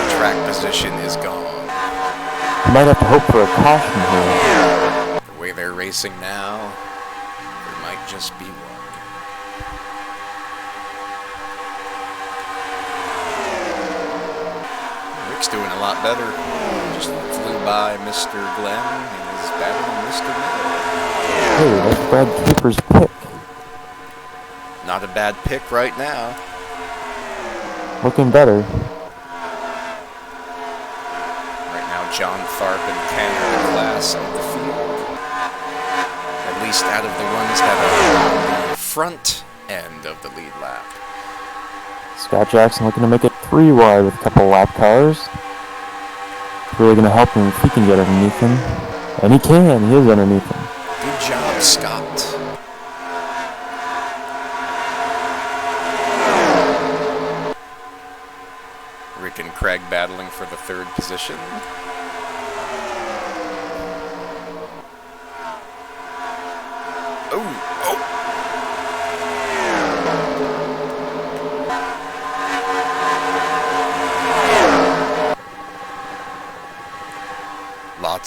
The track position is gone. You might have to hope for a caution here. The way they're racing now, there might just be one. Rick's doing a lot better. Just flew by Mr. Glenn and is battling Mr. Miller. Hey, that's Brad Cooper's pick. Not a bad pick right now. Looking better. Right now, John Tharp and Ken are the class of the field. At least out of the ones that are on the front end of the lead lap. Scott Jackson looking to make it 3 wide with a couple lap cars. It's really going to help him if he can get underneath him. And he can. He is underneath him. Good job, Scott. Rick and Craig battling for the 3rd position.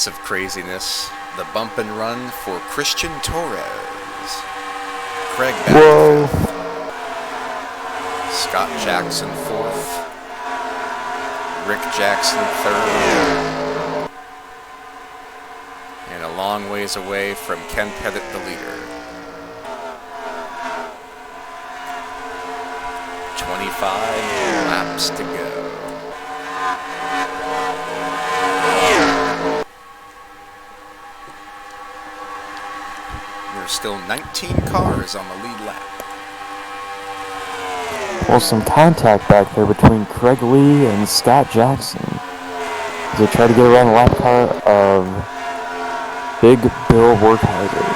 bits of craziness. The bump and run for Christian Torres. Craig back Whoa. to fifth. Scott Jackson fourth. Rick Jackson third. And a long ways away from Ken Pettit, the leader. 25 laps to go. There's still 19 cars on the lead lap. Well, some contact back there between Craig Lee and Scott Jackson as they try to get around the lap car of Big Bill Wertheiser.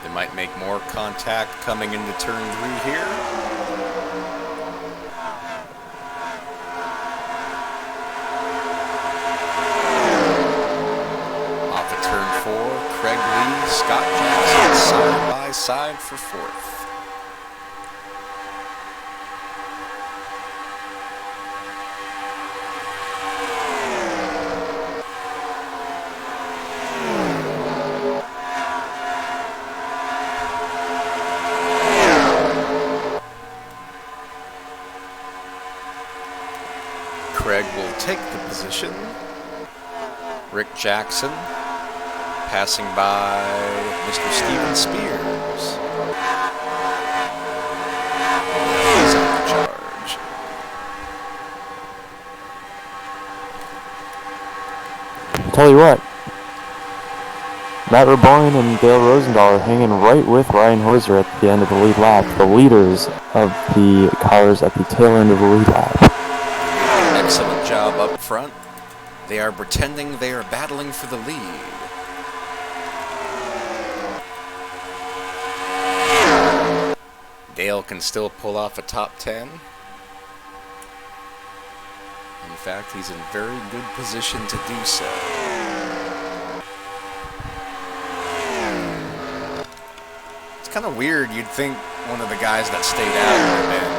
They might make more contact coming into turn 3 here. Off at turn 4, Craig Lee, Scott Jackson side by side for fourth. Craig will take the position. Rick Jackson passing by Mr. Steven Spears. He's on the charge. Tell you what, Matt Raboyne and Dale Rosendahl are hanging right with Ryan Hoiser at the end of the lead lap, the leaders of the cars at the tail end of the lead lap. Excellent job up front. They are pretending they are battling for the lead. Dale can still pull off a top 10. In fact, he's in very good position to do so. It's kind of weird. You'd think one of the guys that stayed out would have been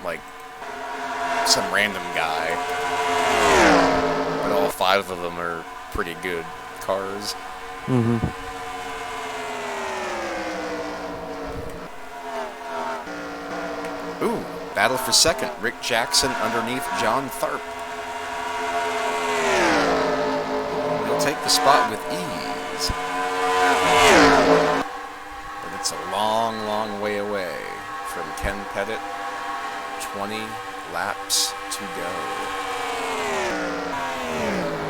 like some random guy. But all 5 of them are pretty good cars. Mm-hmm. Ooh, battle for second. Rick Jackson underneath John Tharp. He'll take the spot with ease. But it's a long, long way away from Ken Pettit. 20 laps to go.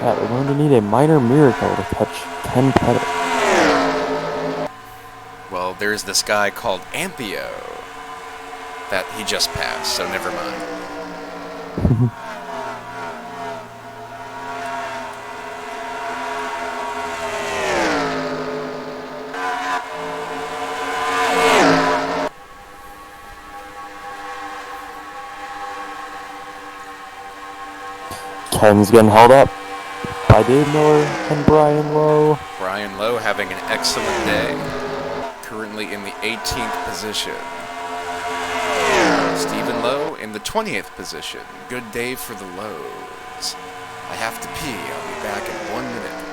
Yeah, we're going to need a minor miracle to catch Ken Pettit. Well, there's this guy called Ampio that he just passed, so never mind. Ken's getting held up by Dave Miller and Brian Lowe. Brian Lowe having an excellent day. Currently in the 18th position. Stephen Lowe in the 20th position. Good day for the Lows. I have to pee. I'll be back in 1 minute.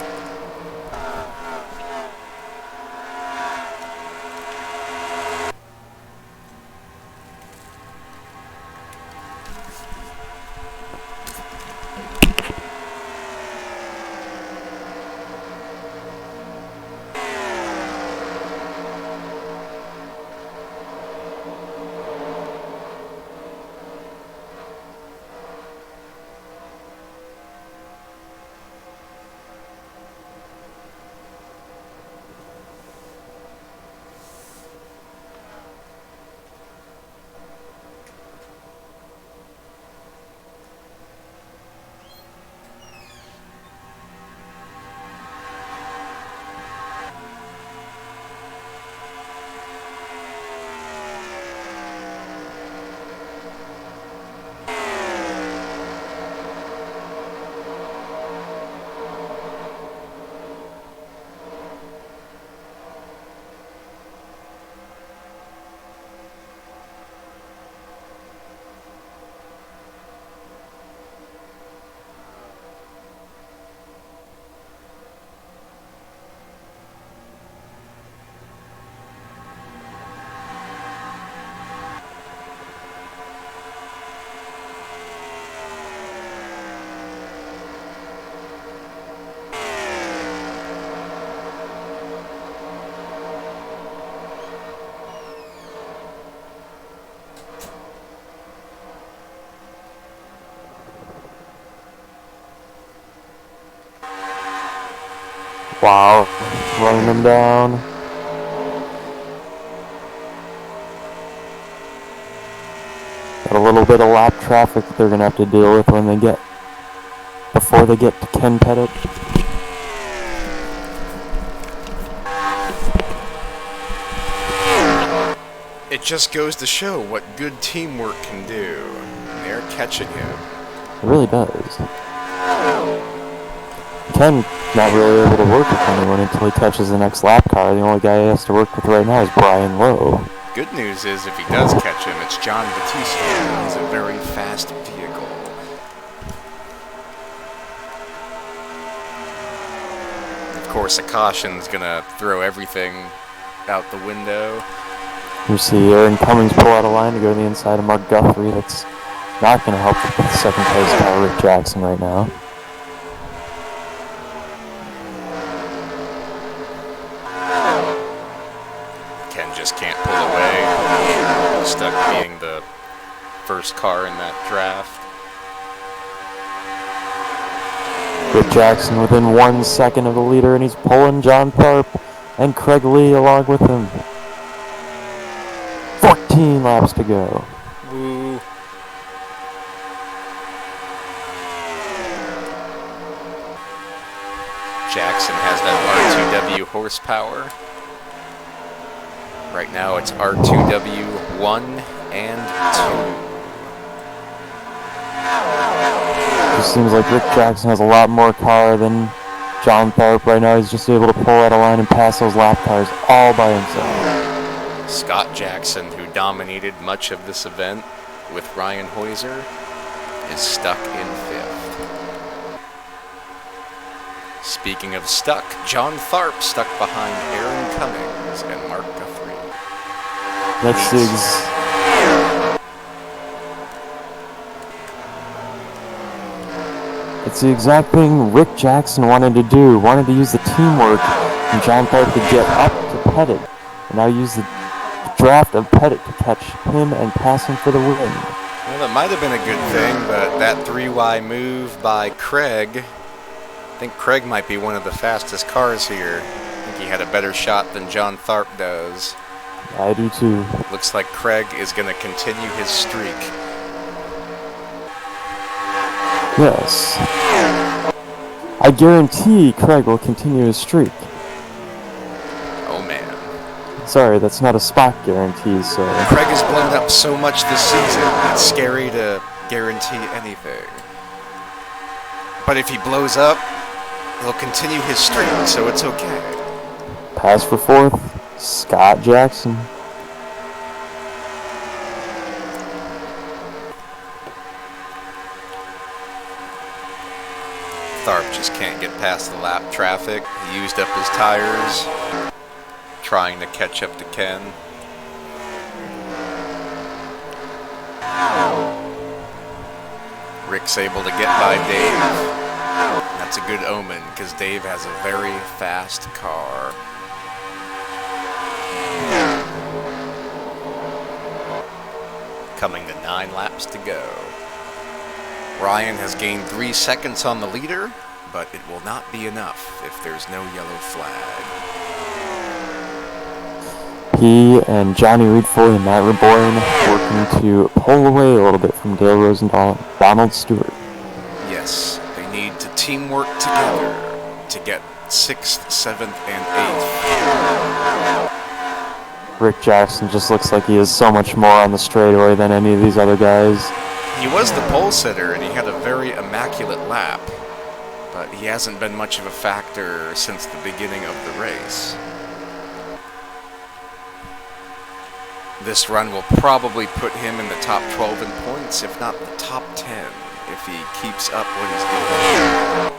Wow, running them down. Got a little bit of lap traffic that they're gonna have to deal with before they get to Ken Pettit. It just goes to show what good teamwork can do. They're catching him. It really does. Ken not really able to work with anyone until he catches the next lap car. The only guy he has to work with right now is Brian Lowe. Good news is if he does catch him, it's John Batista. He's a very fast vehicle. Of course, a caution's gonna throw everything out the window. You see Aaron Cummings pull out a line to go to the inside of Mark Guthrie. That's not going to help with the second place car, Rick Jackson, right now. Ken just can't pull away. He's stuck being the first car in that draft. Rick Jackson within 1 second of the leader, and he's pulling John Tharp and Craig Lee along with him. 14 laps to go. Woo. Jackson has that R2W horsepower. Right now it's R2W 1 and 2. It seems like Rick Jackson has a lot more car than John Tharp right now. He's just able to pull out a line and pass those lap cars all by himself. Scott Jackson, who dominated much of this event with Ryan Hoiser, is stuck in 5th. Speaking of stuck, John Tharp stuck behind Aaron Cummings and Mark Guthrie. It's the exact thing Rick Jackson wanted to do. Wanted to use the teamwork and John Tharp to get up to Pettit. And now use the draft of Pettit to catch him and pass him for the win. Well, that might have been a good thing, but that 3Y move by Craig, I think Craig might be one of the fastest cars here. I think he had a better shot than John Tharp does. I do too. Looks like Craig is going to continue his streak. Yes. I guarantee Craig will continue his streak. Oh man. Sorry, that's not a spot guarantee, so... Craig has blown up so much this season, it's scary to guarantee anything. But if he blows up, he'll continue his streak, so it's okay. Pass for 4th, Scott Jackson. Tharp just can't get past the lap traffic. He used up his tires, trying to catch up to Ken. Rick's able to get by Dave. That's a good omen, because Dave has a very fast car. Coming to 9 laps to go. Ryan has gained 3 seconds on the leader, but it will not be enough if there's no yellow flag. He and Johnny Reed Foley and Matt Reborn working to pull away a little bit from Dale Rosendahl and Donald Stewart. Yes, they need to teamwork together to get 6th, 7th, and 8th. Rick Jackson just looks like he has so much more on the straightaway than any of these other guys. He was the pole sitter, and he had a very immaculate lap, but he hasn't been much of a factor since the beginning of the race. This run will probably put him in the top 12 in points, if not the top 10, if he keeps up what he's doing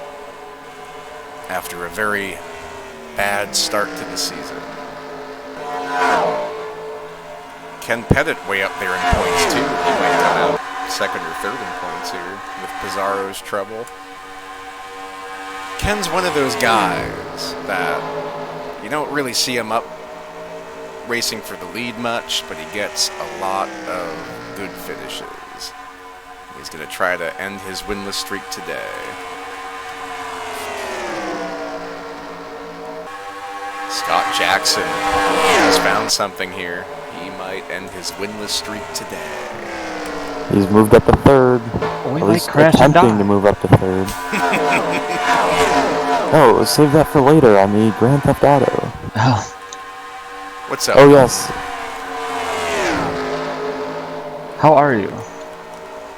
after a very bad start to the season. Ken Pettit way up there in points too. He might come out 2nd or 3rd in points here with Pizarro's trouble. Ken's one of those guys that you don't really see him up racing for the lead much, but he gets a lot of good finishes. He's going to try to end his winless streak today. Scott Jackson has found something here. He might end his winless streak today. He's moved up to third. We At might least crash and attempting die. to move up to third. Oh, save that for later on the Grand Theft Auto. Oh, What's up? Oh yes, how are you?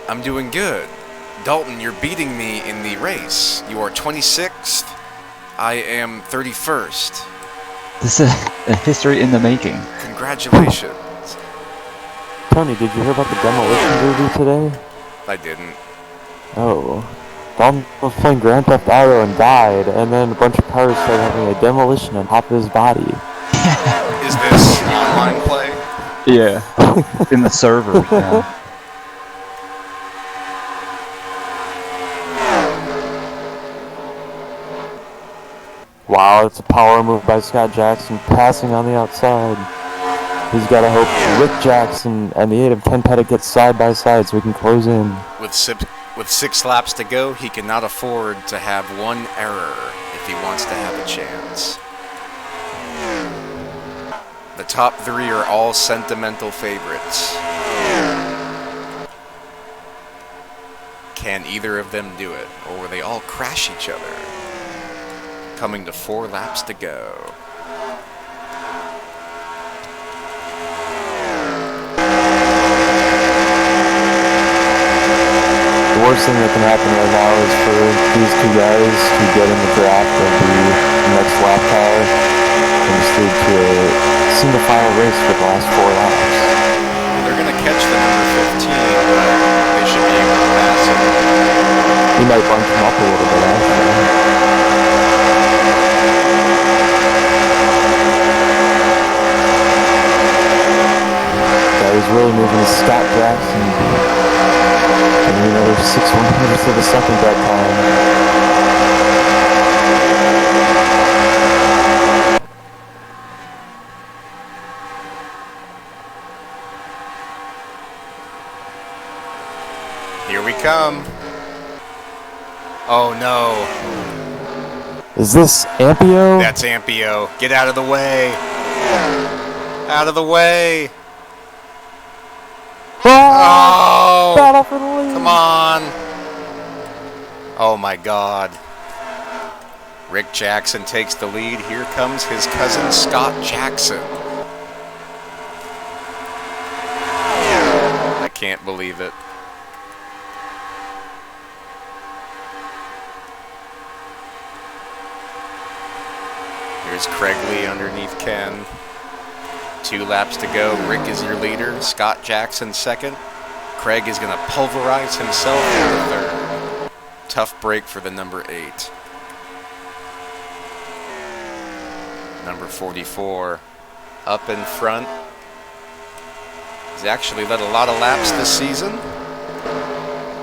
I'm doing good. Dalton, you're beating me in the race. You are 26th. I am 31st. This is a history in the making. Congratulations. Tony, did you hear about the demolition derby today? I didn't. Oh. Dalton was playing Grand Theft Auto and died, and then a bunch of cars started having a demolition on top of his body. Is this online play? Yeah. In the server. Yeah. Wow, it's a power move by Scott Jackson, passing on the outside. He's got to hope Rick Jackson and the 8 of 10 Pettit get side by side so we can close in. With 6 laps to go, he cannot afford to have one error if he wants to have a chance. The top 3 are all sentimental favorites. Can either of them do it, or will they all crash each other? Coming to 4 laps to go. The worst thing that can happen right now is for these two guys to get in the draft of the next lap car and just lead to a single file race for the last 4 laps. They're going to catch the number 15, but they should be able to pass it. He might bunch him up a little bit, actually. He's really moving to Scott Jackson. And another 6/100ths of a second that time. Here we come. Oh no. Is this Ampio? That's Ampio. Get out of the way. Out of the way. Oh! Battle for the lead. Come on. Oh my god. Rick Jackson takes the lead. Here comes his cousin Scott Jackson. I can't believe it. Here's Craig Lee underneath Ken. 2 laps to go. Rick is your leader. Scott Jackson second. Craig is going to pulverize himself in the third. Tough break for the number 8. Number 44 up in front. He's actually led a lot of laps this season.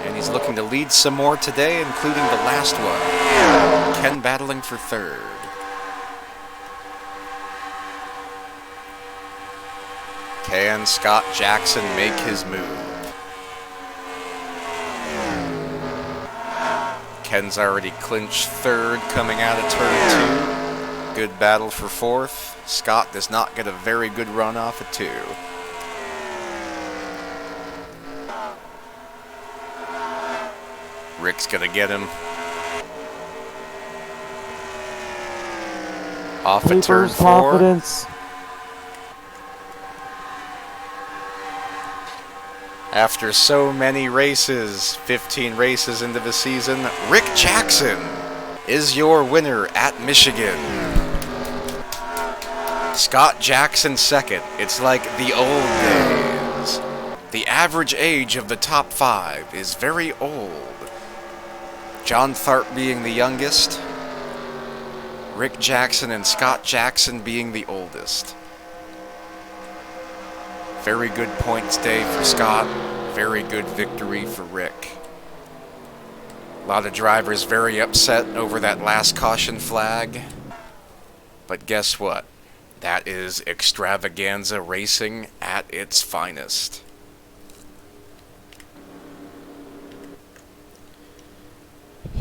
And he's looking to lead some more today, including the last one. Ken battling for third. Can Scott Jackson make his move? Ken's already clinched third coming out of turn 2. Good battle for fourth. Scott does not get a very good run off of 2. Rick's gonna get him. Off of turn 4. Confidence. After so many races, 15 races into the season, Rick Jackson is your winner at Michigan. Scott Jackson second. It's like the old days. The average age of the top 5 is very old. John Tharp being the youngest, Rick Jackson and Scott Jackson being the oldest. Very good points day for Scott. Very good victory for Rick. A lot of drivers very upset over that last caution flag. But guess what? That is extravaganza racing at its finest.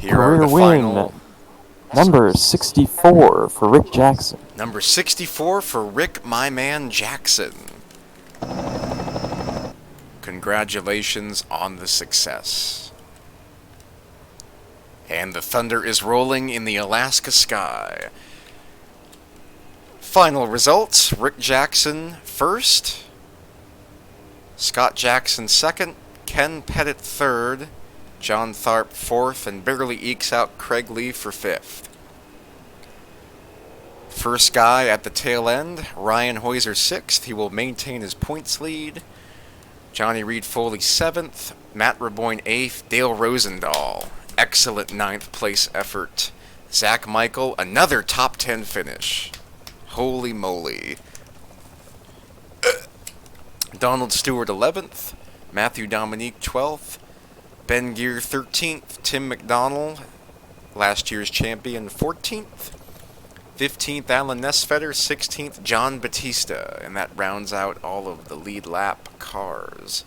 Here are Career the win. final Number 64 for Rick Jackson. Number 64 for Rick, my man Jackson. Congratulations on the success. And the thunder is rolling in the Alaska sky. Final results, Rick Jackson first, Scott Jackson second, Ken Pettit third, John Tharp fourth, and barely ekes out Craig Lee for fifth. First guy at the tail end, Ryan Hoyser sixth. He will maintain his points lead. Johnny Reed Foley seventh, Matt Raboyne eighth, Dale Rosendahl, excellent ninth place effort. Zach Michael, another top 10 finish. Holy moly. Donald Stewart 11th, Matthew Dominique 12th, Ben Gear 13th, Tim McDonald, last year's champion 14th, 15th Alan Nesfetter, 16th John Batista, and that rounds out all of the lead lap cars.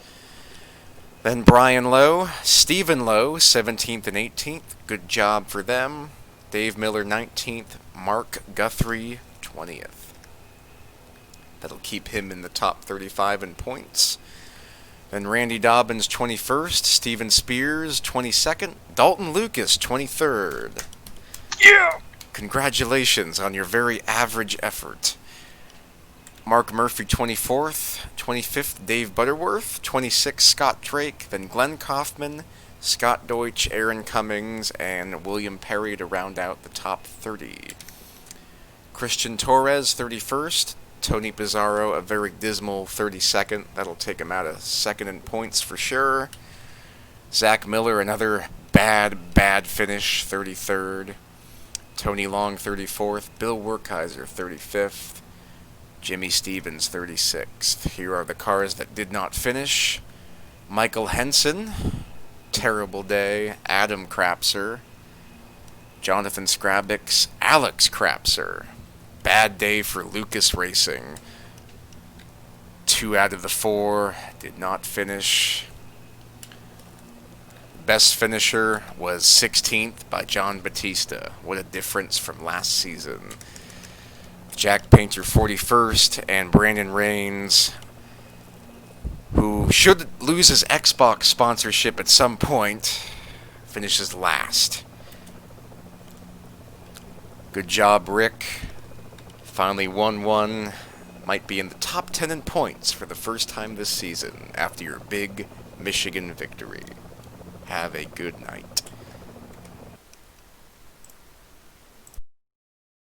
Then Brian Lowe, Stephen Lowe, 17th and 18th, good job for them. Dave Miller 19th, Mark Guthrie 20th. That'll keep him in the top 35 in points. Then Randy Dobbins 21st, Steven Spears 22nd, Dalton Lucas 23rd. Yeah! Congratulations on your very average effort. Mark Murphy 24th, 25th Dave Butterworth, 26th Scott Drake, then Glenn Kaufman, Scott Deutsch, Aaron Cummings, and William Perry to round out the top 30. Christian Torres 31st, Tony Pizarro a very dismal 32nd. That'll take him out of second in points for sure. Zach Miller, another bad finish, 33rd. Tony Long 34th, Bill Werkheiser 35th, Jimmy Stevens 36th. Here are the cars that did not finish. Michael Henson, terrible day. Adam Crapser, Jonathan Scrabix, Alex Crapser. Bad day for Lucas Racing. 2 out of the 4 did not finish. Best finisher was 16th by John Batista. What a difference from last season. Jack Painter 41st, and Brandon Rains, who should lose his Xbox sponsorship at some point, finishes last. Good job, Rick. Finally won one. Might be in the top 10 in points for the first time this season after your big Michigan victory. Have a good night.